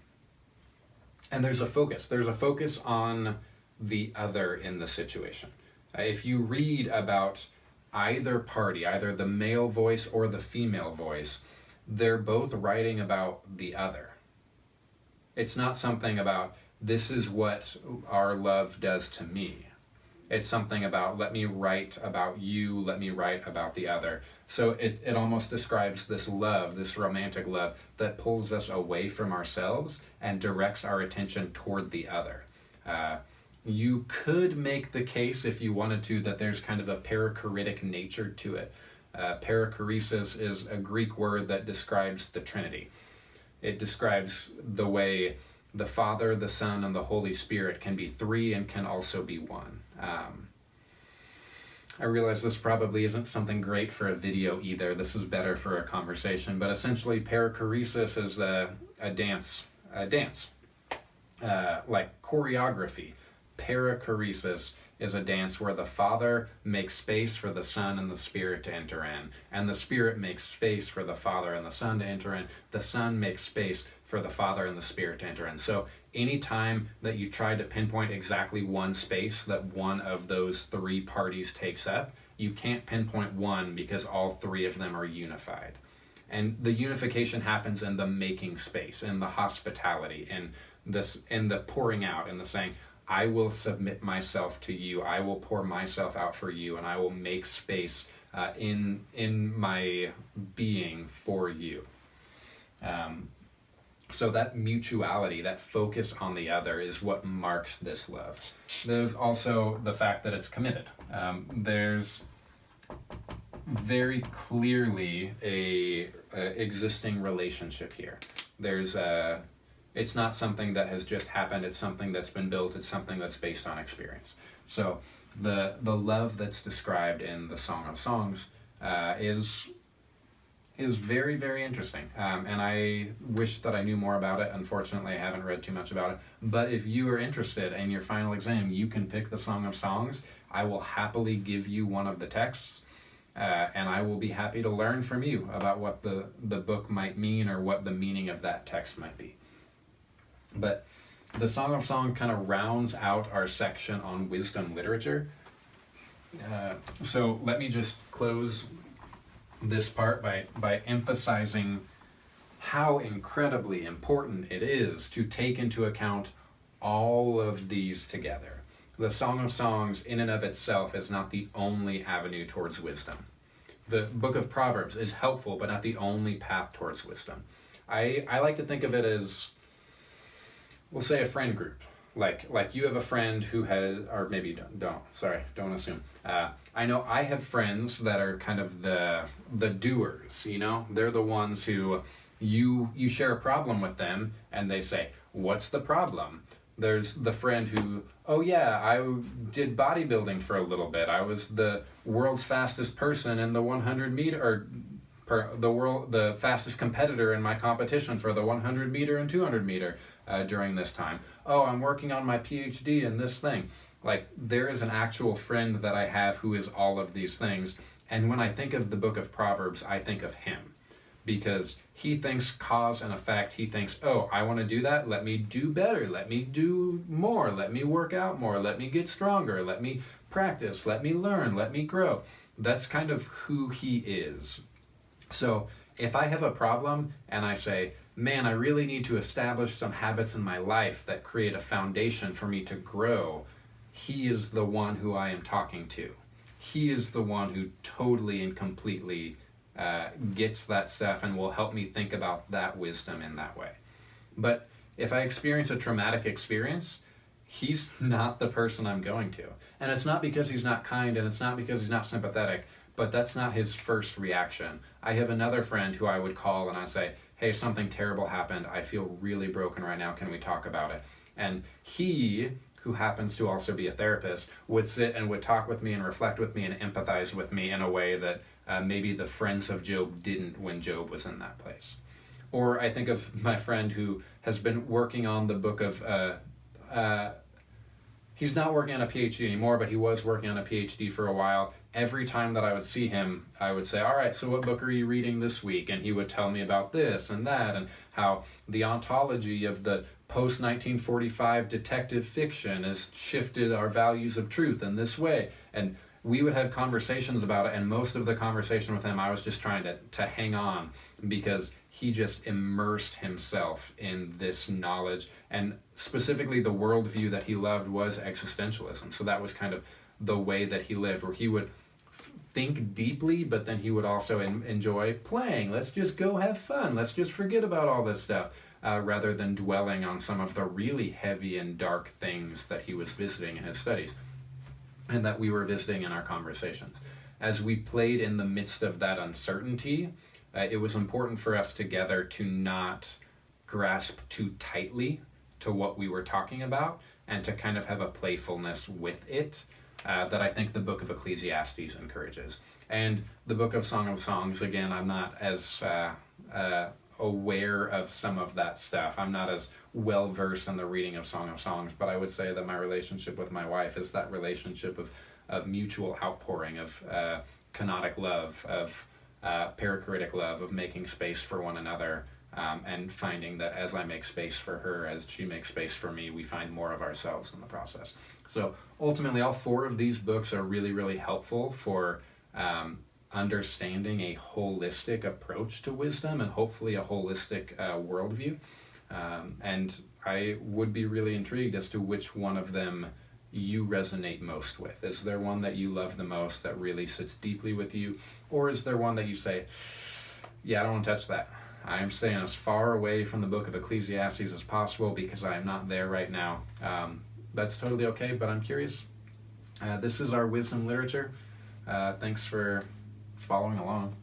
there's a focus. There's a focus on the other in the situation. If you read about either party, either the male voice or the female voice, they're both writing about the other. It's not something about, this is what our love does to me. It's something about, let me write about you, let me write about the other. So it almost describes this love, this romantic love, that pulls us away from ourselves and directs our attention toward the other. You could make the case, if you wanted to, that there's kind of a perichoretic nature to it. Perichoresis is a Greek word that describes the Trinity. It describes the way the Father, the Son, and the Holy Spirit can be three and can also be one. I realize this probably isn't something great for a video either. This is better for a conversation. But essentially, perichoresis is a dance, like choreography. Perichoresis is a dance where the Father makes space for the Son and the Spirit to enter in, and the Spirit makes space for the Father and the Son to enter in. The Son makes space for the Father and the Spirit to enter in. So anytime that you try to pinpoint exactly one space that one of those three parties takes up, you can't pinpoint one because all three of them are unified. And the unification happens in the making space, in the hospitality, in the pouring out, in the saying, I will submit myself to you, I will pour myself out for you, and I will make space in my being for you. So that mutuality, that focus on the other, is what marks this love. There's also the fact that it's committed. There's very clearly a existing relationship here. It's not something that has just happened. It's something that's been built. It's something that's based on experience. So the love that's described in the Song of Songs is very, very interesting. And I wish that I knew more about it. Unfortunately, I haven't read too much about it. But if you are interested in your final exam, you can pick the Song of Songs. I will happily give you one of the texts. And I will be happy to learn from you about what the book might mean or what the meaning of that text might be. But the Song of Songs kind of rounds out our section on wisdom literature. So let me just close this part by emphasizing how incredibly important it is to take into account all of these together. The Song of Songs in and of itself is not the only avenue towards wisdom. The book of Proverbs is helpful, but not the only path towards wisdom. I like to think of it as, we'll say, a friend group. Like you have a friend who has, or maybe don't assume. I know I have friends that are kind of the doers, you know? They're the ones who you share a problem with them and they say, what's the problem? There's the friend who, oh yeah, I did bodybuilding for a little bit. I was the world's fastest person in the 100 meter, the fastest competitor in my competition for the 100 meter and 200 meter during this time. Oh, I'm working on my PhD in this thing. Like, there is an actual friend that I have who is all of these things. And when I think of the book of Proverbs, I think of him. Because he thinks cause and effect. He thinks, oh, I want to do that. Let me do better. Let me do more. Let me work out more. Let me get stronger. Let me practice. Let me learn. Let me grow. That's kind of who he is. So if I have a problem and I say, man, I really need to establish some habits in my life that create a foundation for me to grow, he is the one who I am talking to. He is the one who totally and completely gets that stuff and will help me think about that wisdom in that way. But if I experience a traumatic experience, he's not the person I'm going to. And it's not because he's not kind, and it's not because he's not sympathetic, but that's not his first reaction. I have another friend who I would call and I say, hey, something terrible happened. I feel really broken right now. Can we talk about it? And he, who happens to also be a therapist, would sit and would talk with me and reflect with me and empathize with me in a way that maybe the friends of Job didn't when Job was in that place. Or I think of my friend who has been working on the book of, he's not working on a PhD anymore, but he was working on a PhD for a while. Every time that I would see him, I would say, all right, so what book are you reading this week? And he would tell me about this and that, and how the ontology of the post-1945 detective fiction has shifted our values of truth in this way. And we would have conversations about it, and most of the conversation with him, I was just trying to hang on, because he just immersed himself in this knowledge. And specifically the worldview that he loved was existentialism. So that was kind of the way that he lived, where he would think deeply, but then he would also enjoy playing. Let's just go have fun. Let's just forget about all this stuff. rather than dwelling on some of the really heavy and dark things that he was visiting in his studies and that we were visiting in our conversations. As we played in the midst of that uncertainty, it was important for us together to not grasp too tightly to what we were talking about and to kind of have a playfulness with it that I think the book of Ecclesiastes encourages. And the book of Song of Songs, again, I'm not as aware of some of that stuff. I'm not as well versed in the reading of Song of Songs, but I would say that my relationship with my wife is that relationship of mutual outpouring, of kenotic love, of perichoretic love, of making space for one another, and finding that as I make space for her, as she makes space for me, we find more of ourselves in the process. So ultimately, all four of these books are really, really helpful for understanding a holistic approach to wisdom and hopefully a holistic worldview. And I would be really intrigued as to which one of them you resonate most with. Is there one that you love the most that really sits deeply with you? Or is there one that you say, yeah, I don't want to touch that. I'm staying as far away from the book of Ecclesiastes as possible because I am not there right now. That's totally okay, but I'm curious. This is our wisdom literature. Thanks for following along.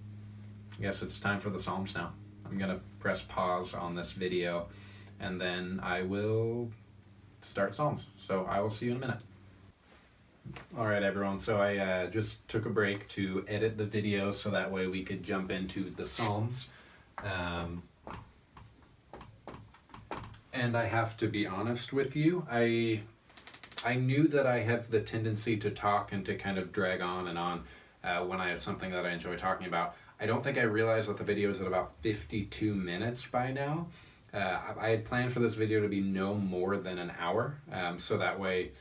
I guess it's time for the Psalms now. I'm going to press pause on this video and then I will start Psalms. So I will see you in a minute. All right, everyone. So I just took a break to edit the video so that way we could jump into the Psalms. And I have to be honest with you, I knew that I have the tendency to talk and to kind of drag on and on when I have something that I enjoy talking about. I don't think I realized that the video is at about 52 minutes by now. I had planned for this video to be no more than an hour, so that way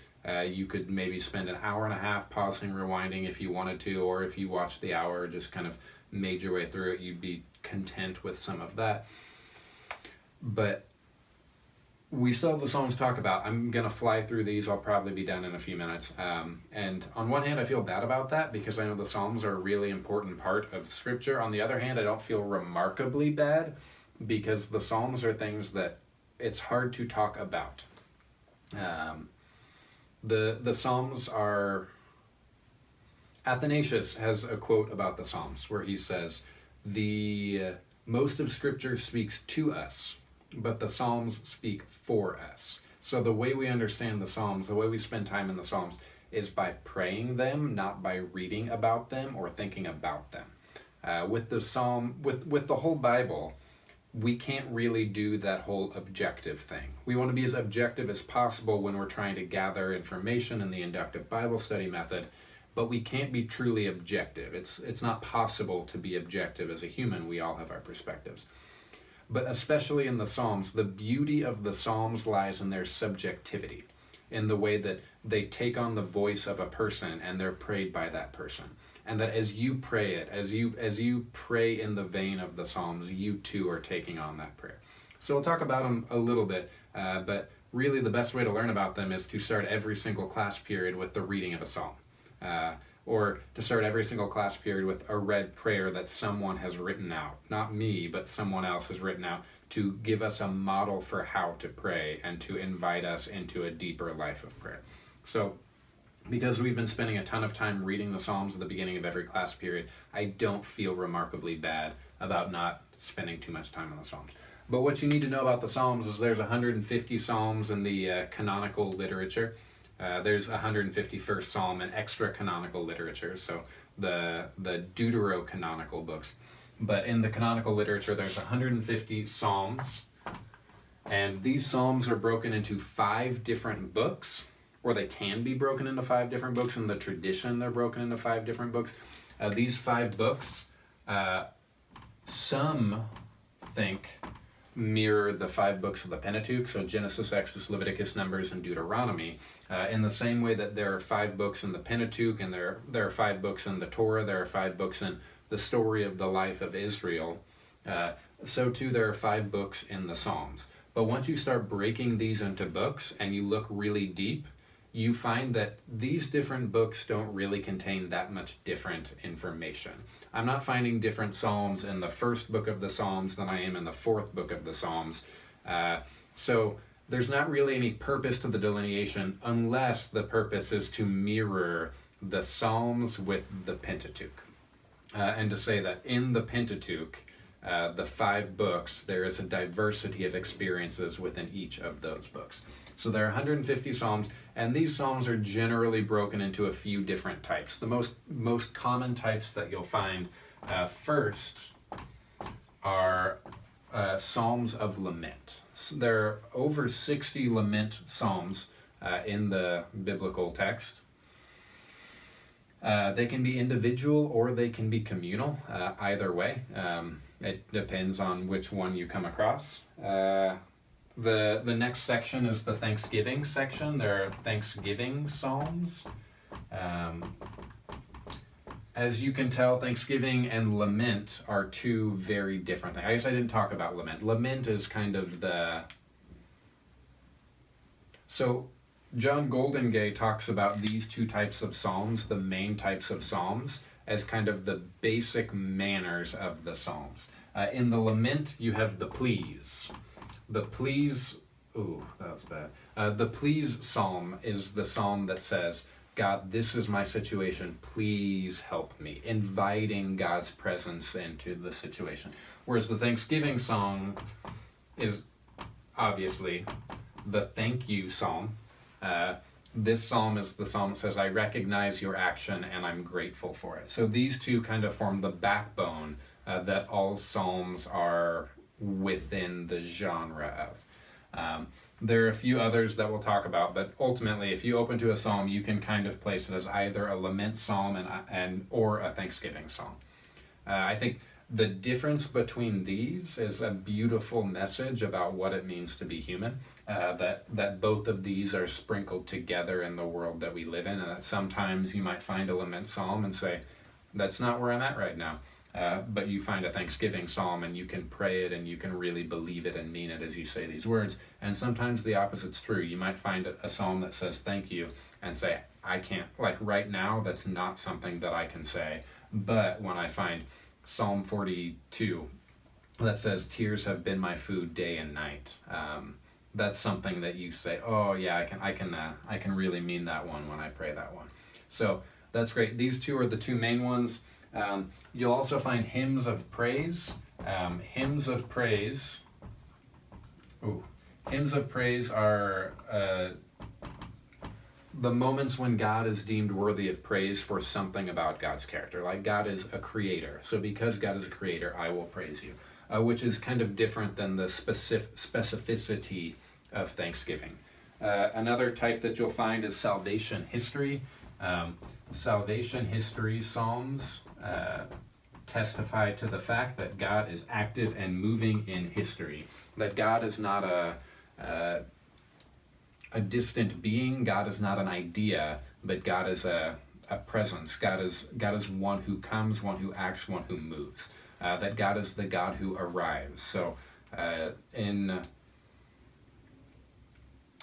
you could maybe spend an hour and a half pausing, rewinding if you wanted to, or if you watched the hour, just kind of made your way through it, you'd be content with some of that. But we still have the Psalms to talk about. I'm going to fly through these. I'll probably be done in a few minutes. And on one hand, I feel bad about that because I know the Psalms are a really important part of Scripture. On the other hand, I don't feel remarkably bad because the Psalms are things that it's hard to talk about. The Psalms are... Athanasius has a quote about the Psalms where he says, the most of Scripture speaks to us, but the Psalms speak for us. So the way we understand the Psalms, the way we spend time in the Psalms, is by praying them, not by reading about them or thinking about them. With the whole Bible, we can't really do that whole objective thing. We want to be as objective as possible when we're trying to gather information in the inductive Bible study method, but we can't be truly objective. It's not possible to be objective as a human. We all have our perspectives. But especially in the Psalms, the beauty of the Psalms lies in their subjectivity, in the way that they take on the voice of a person and they're prayed by that person. And that as you pray it, as you pray in the vein of the Psalms, you too are taking on that prayer. So we'll talk about them a little bit, but really the best way to learn about them is to start every single class period with the reading of a psalm. Or to start every single class period with a read prayer that someone has written out. Not me, but someone else has written out to give us a model for how to pray and to invite us into a deeper life of prayer. So, because we've been spending a ton of time reading the Psalms at the beginning of every class period, I don't feel remarkably bad about not spending too much time on the Psalms. But what you need to know about the Psalms is there's 150 Psalms in the canonical literature. There's 151st Psalm in extra canonical literature, so the deuterocanonical books. But in the canonical literature, there's 150 Psalms, and these Psalms are broken into 5 different books, or they can be broken into 5 different books. In the tradition, they're broken into 5 different books. These 5 books, some think mirror the 5 books of the Pentateuch, so Genesis, Exodus, Leviticus, Numbers, and Deuteronomy, in the same way that there are 5 books in the Pentateuch, and there are 5 books in the Torah, there are 5 books in the story of the life of Israel, so too there are 5 books in the Psalms. But once you start breaking these into books and you look really deep, you find that these different books don't really contain that much different information. I'm not finding different Psalms in the first book of the Psalms than I am in the 4th book of the Psalms. So there's not really any purpose to the delineation unless the purpose is to mirror the Psalms with the Pentateuch. And to say that in the Pentateuch, the 5 books, there is a diversity of experiences within each of those books. So there are 150 Psalms, and these Psalms are generally broken into a few different types. The most common types that you'll find first are Psalms of Lament. So there are over 60 lament Psalms in the biblical text. They can be individual or they can be communal, either way. It depends on which one you come across. The next section is the Thanksgiving section. There are Thanksgiving Psalms. As you can tell, Thanksgiving and lament are 2 very different things. I guess I didn't talk about lament. Lament is kind of the... So John Goldingay talks about these 2 types of psalms, the main types of psalms, as kind of the basic manners of the psalms. In the lament, you have the pleas. The pleas... Ooh, that was bad. The pleas psalm is the psalm that says, God, this is my situation, please help me, inviting God's presence into the situation. Whereas the Thanksgiving song is obviously the thank you psalm. This psalm is the psalm that says, I recognize your action and I'm grateful for it. So these 2 kind of form the backbone that all psalms are within the genre of. There are a few others that we'll talk about, but ultimately, if you open to a psalm, you can kind of place it as either a lament psalm or a thanksgiving psalm. I think the difference between these is a beautiful message about what it means to be human, that both of these are sprinkled together in the world that we live in, and that sometimes you might find a lament psalm and say, that's not where I'm at right now. But you find a Thanksgiving psalm and you can pray it and you can really believe it and mean it as you say these words. And sometimes the opposite's true. You might find a psalm that says thank you and say, I can't, like right now, that's not something that I can say. But when I find Psalm 42 that says, tears have been my food day and night, that's something that you say, oh yeah, I can really mean that one when I pray that one. So that's great. These 2 are the 2 main ones. You'll also find hymns of praise. Hymns of praise are the moments when God is deemed worthy of praise for something about God's character. Like God is a creator. So because God is a creator, I will praise you. Which is kind of different than the specificity of Thanksgiving. Another type that you'll find is salvation history. Salvation history psalms testify to the fact that God is active and moving in history. That God is not a distant being. God is not an idea, but God is a presence. God is one who comes, one who acts, one who moves. That God is the God who arrives. So in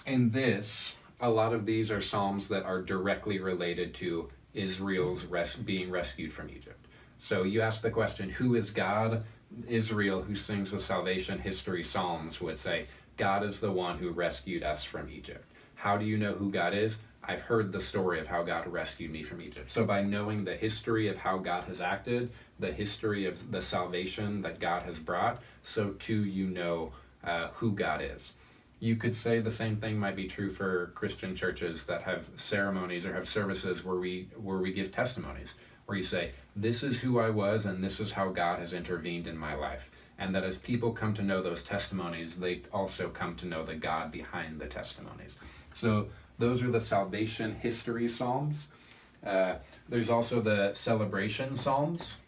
this, a lot of these are psalms that are directly related to Israel's being rescued from Egypt. So you ask the question, who is God? Israel, who sings the salvation history psalms, would say, God is the one who rescued us from Egypt. How do you know who God is? I've heard the story of how God rescued me from Egypt. So by knowing the history of how God has acted, the history of the salvation that God has brought, so too you know who God is. You could say the same thing might be true for Christian churches that have ceremonies or have services where we give testimonies, where you say, this is who I was and this is how God has intervened in my life. And that as people come to know those testimonies, they also come to know the God behind the testimonies. So those are the salvation history psalms. There's also the celebration psalms.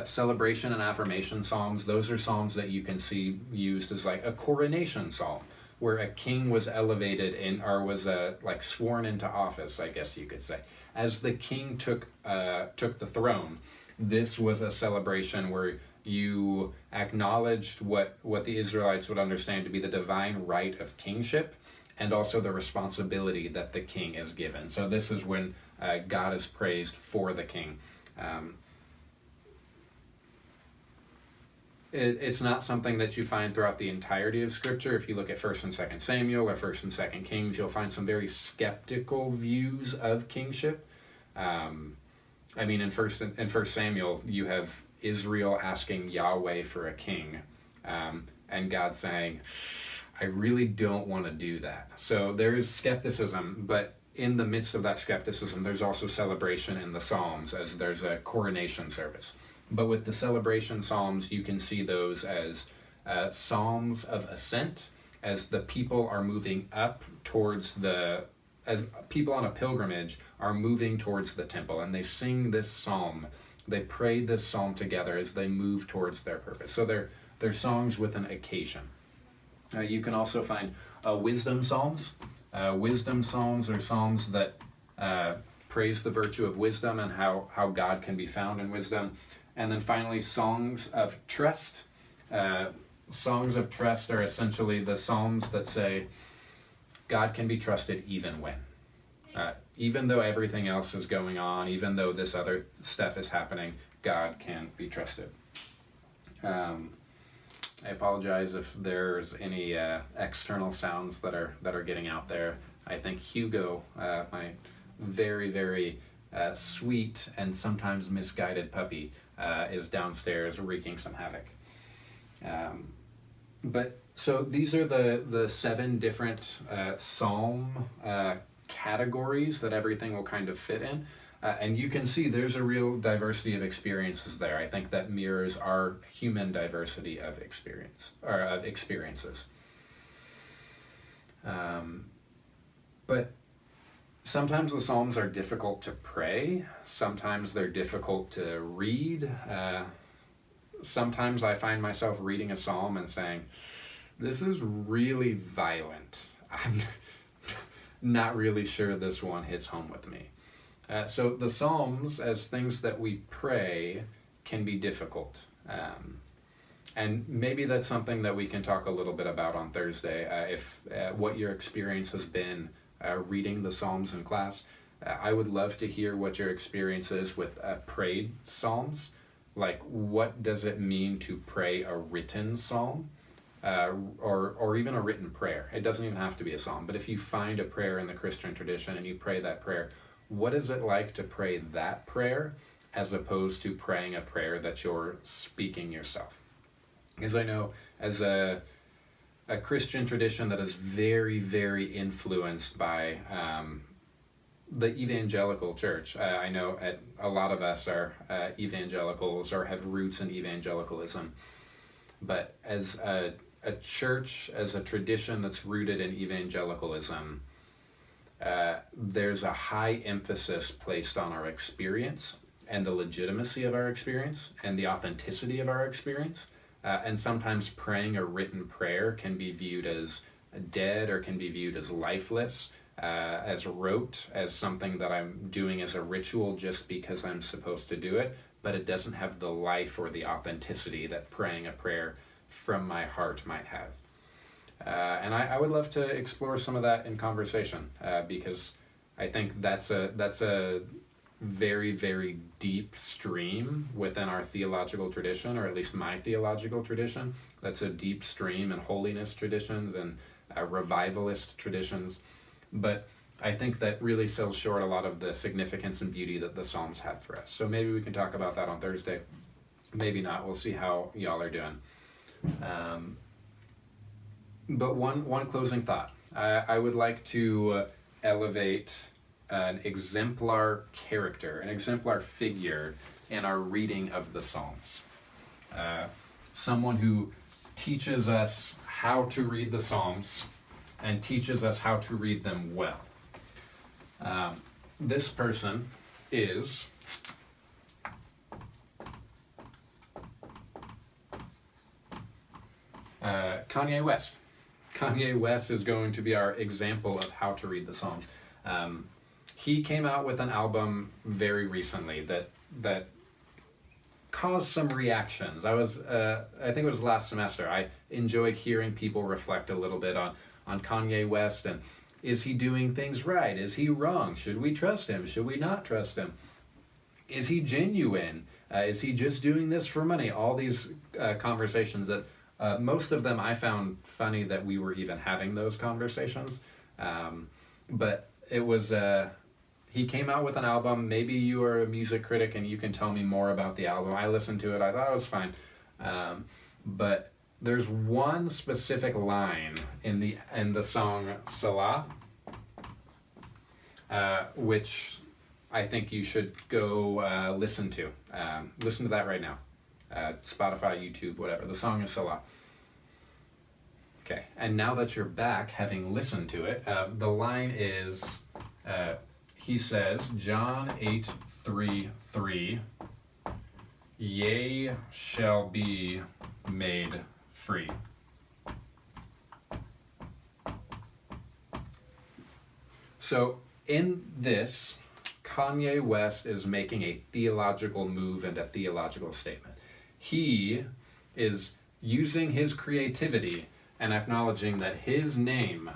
Celebration and affirmation psalms, those are psalms that you can see used as like a coronation psalm, where a king was elevated or was like sworn into office, I guess you could say. As the king took the throne, this was a celebration where you acknowledged what the Israelites would understand to be the divine right of kingship, and also the responsibility that the king is given. So this is when God is praised for the king. it's not something that you find throughout the entirety of Scripture. If you look at 1st and 2nd Samuel or 1st and 2nd Kings, you'll find some very skeptical views of kingship. I mean, in First Samuel, you have Israel asking Yahweh for a king, and God saying, "I really don't want to do that." So there is skepticism, but in the midst of that skepticism, there's also celebration in the Psalms, as there's a coronation service. But with the celebration psalms, you can see those as psalms of ascent, as the people are moving up towards as people on a pilgrimage are moving towards the temple, and they sing this psalm. They pray this psalm together as they move towards their purpose. So they're songs with an occasion. You can also find wisdom psalms. Wisdom psalms are psalms that praise the virtue of wisdom and how God can be found in wisdom. And then finally, songs of trust. Songs of trust are essentially the psalms that say, God can be trusted even when. Even though everything else is going on, even though this other stuff is happening, God can be trusted. I apologize if there's any external sounds that are getting out there. I think Hugo, my very, very sweet and sometimes misguided puppy, is downstairs wreaking some havoc. But so these are the 7 different psalm categories that everything will kind of fit in. And you can see there's a real diversity of experiences there. I think that mirrors our human diversity of experiences. But sometimes the Psalms are difficult to pray. Sometimes they're difficult to read. Sometimes I find myself reading a psalm and saying, this is really violent. I'm not really sure this one hits home with me. So the Psalms, as things that we pray, can be difficult. And maybe that's something that we can talk a little bit about on Thursday, if what your experience has been reading the Psalms in class. I would love to hear what your experience is with prayed Psalms. Like, what does it mean to pray a written psalm? Or even a written prayer. It doesn't even have to be a psalm, but if you find a prayer in the Christian tradition and you pray that prayer, what is it like to pray that prayer as opposed to praying a prayer that you're speaking yourself? Because I know as a Christian tradition that is very, very influenced by the evangelical church. I know a lot of us are evangelicals or have roots in evangelicalism, but as a church, as a tradition that's rooted in evangelicalism, there's a high emphasis placed on our experience and the legitimacy of our experience and the authenticity of our experience. And sometimes praying a written prayer can be viewed as dead or can be viewed as lifeless, as rote, as something that I'm doing as a ritual just because I'm supposed to do it, but it doesn't have the life or the authenticity that praying a prayer from my heart might have. And I would love to explore some of that in conversation, because I think that's a very, very deep stream within our theological tradition, or at least my theological tradition. That's a deep stream in holiness traditions and revivalist traditions. But I think that really sells short a lot of the significance and beauty that the Psalms have for us. So maybe we can talk about that on Thursday. Maybe not. We'll see how y'all are doing. But one closing thought. I would like to elevate an exemplar character, an exemplar figure in our reading of the Psalms. Someone who teaches us how to read the Psalms and teaches us how to read them well. This person is Kanye West. Kanye West is going to be our example of how to read the Psalms. He came out with an album very recently that caused some reactions. I think it was last semester. I enjoyed hearing people reflect a little bit on Kanye West and is he doing things right? Is he wrong? Should we trust him? Should we not trust him? Is he genuine? Is he just doing this for money? All these conversations that most of them I found funny that we were even having those conversations. But it was, he came out with an album. Maybe you are a music critic and you can tell me more about the album. I listened to it. I thought it was fine. But there's one specific line in the song Salah, which I think you should go listen to. Listen to that right now. Spotify, YouTube, whatever. The song is Salah. Okay, and now that you're back, having listened to it, the line is, he says, John 8:3, ye shall be made free. So in this, Kanye West is making a theological move and a theological statement. He is using his creativity and acknowledging that his name,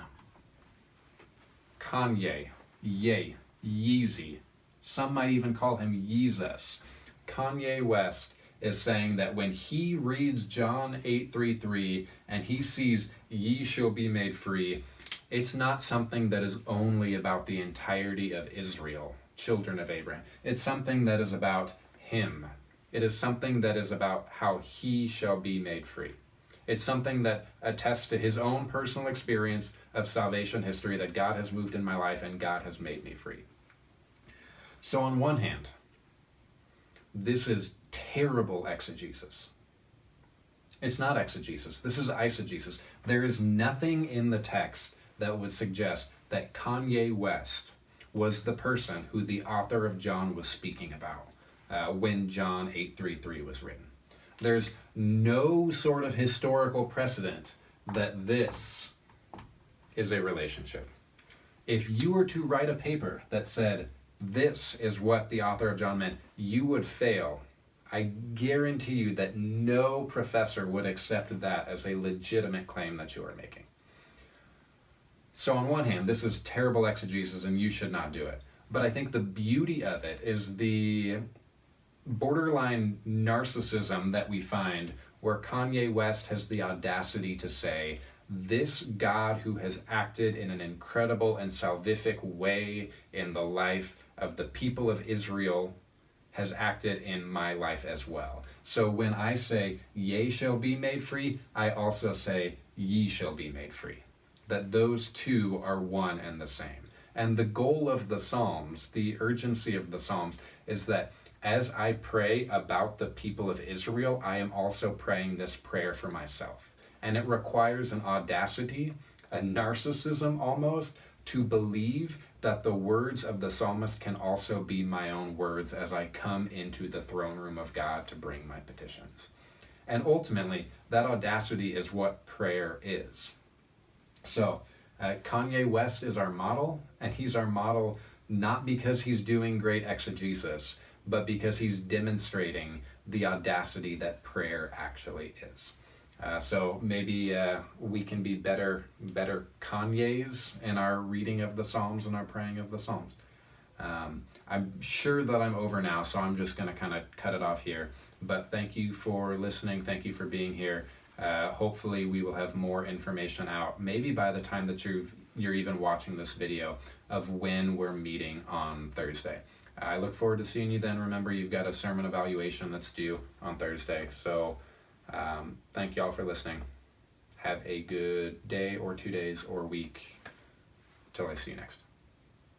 Kanye, Ye, Yeezy, some might even call him Yeezus. Kanye West is saying that when he reads John 8:3 and he sees ye shall be made free, it's not something that is only about the entirety of Israel, children of Abraham. It's something that is about him. It is something that is about how he shall be made free. It's something that attests to his own personal experience of salvation history, that God has moved in my life and God has made me free. So on one hand, this is terrible exegesis. It's not exegesis. This is eisegesis. There is nothing in the text that would suggest that Kanye West was the person who the author of John was speaking about when John 8:3 was written. There's no sort of historical precedent that this is a relationship. If you were to write a paper that said this is what the author of John meant, you would fail. I guarantee you that no professor would accept that as a legitimate claim that you are making. So on one hand, this is terrible exegesis and you should not do it. But I think the beauty of it is the borderline narcissism that we find where Kanye West has the audacity to say, this God who has acted in an incredible and salvific way in the life of the people of Israel has acted in my life as well. So when I say, ye shall be made free, I also say, ye shall be made free. That those two are one and the same. And the goal of the Psalms, the urgency of the Psalms, is that as I pray about the people of Israel, I am also praying this prayer for myself. And it requires an audacity, a narcissism almost, to believe that the words of the psalmist can also be my own words as I come into the throne room of God to bring my petitions. And ultimately, that audacity is what prayer is. So, Kanye West is our model, and he's our model not because he's doing great exegesis, but because he's demonstrating the audacity that prayer actually is. So maybe we can be better Kanyes in our reading of the Psalms and our praying of the Psalms. I'm sure that I'm over now, so I'm just going to kind of cut it off here. But thank you for listening. Thank you for being here. Hopefully we will have more information out, maybe by the time that you're even watching this video, of when we're meeting on Thursday. I look forward to seeing you then. Remember, you've got a sermon evaluation that's due on Thursday. So thank you all for listening. Have a good day or 2 days or week till I see you next.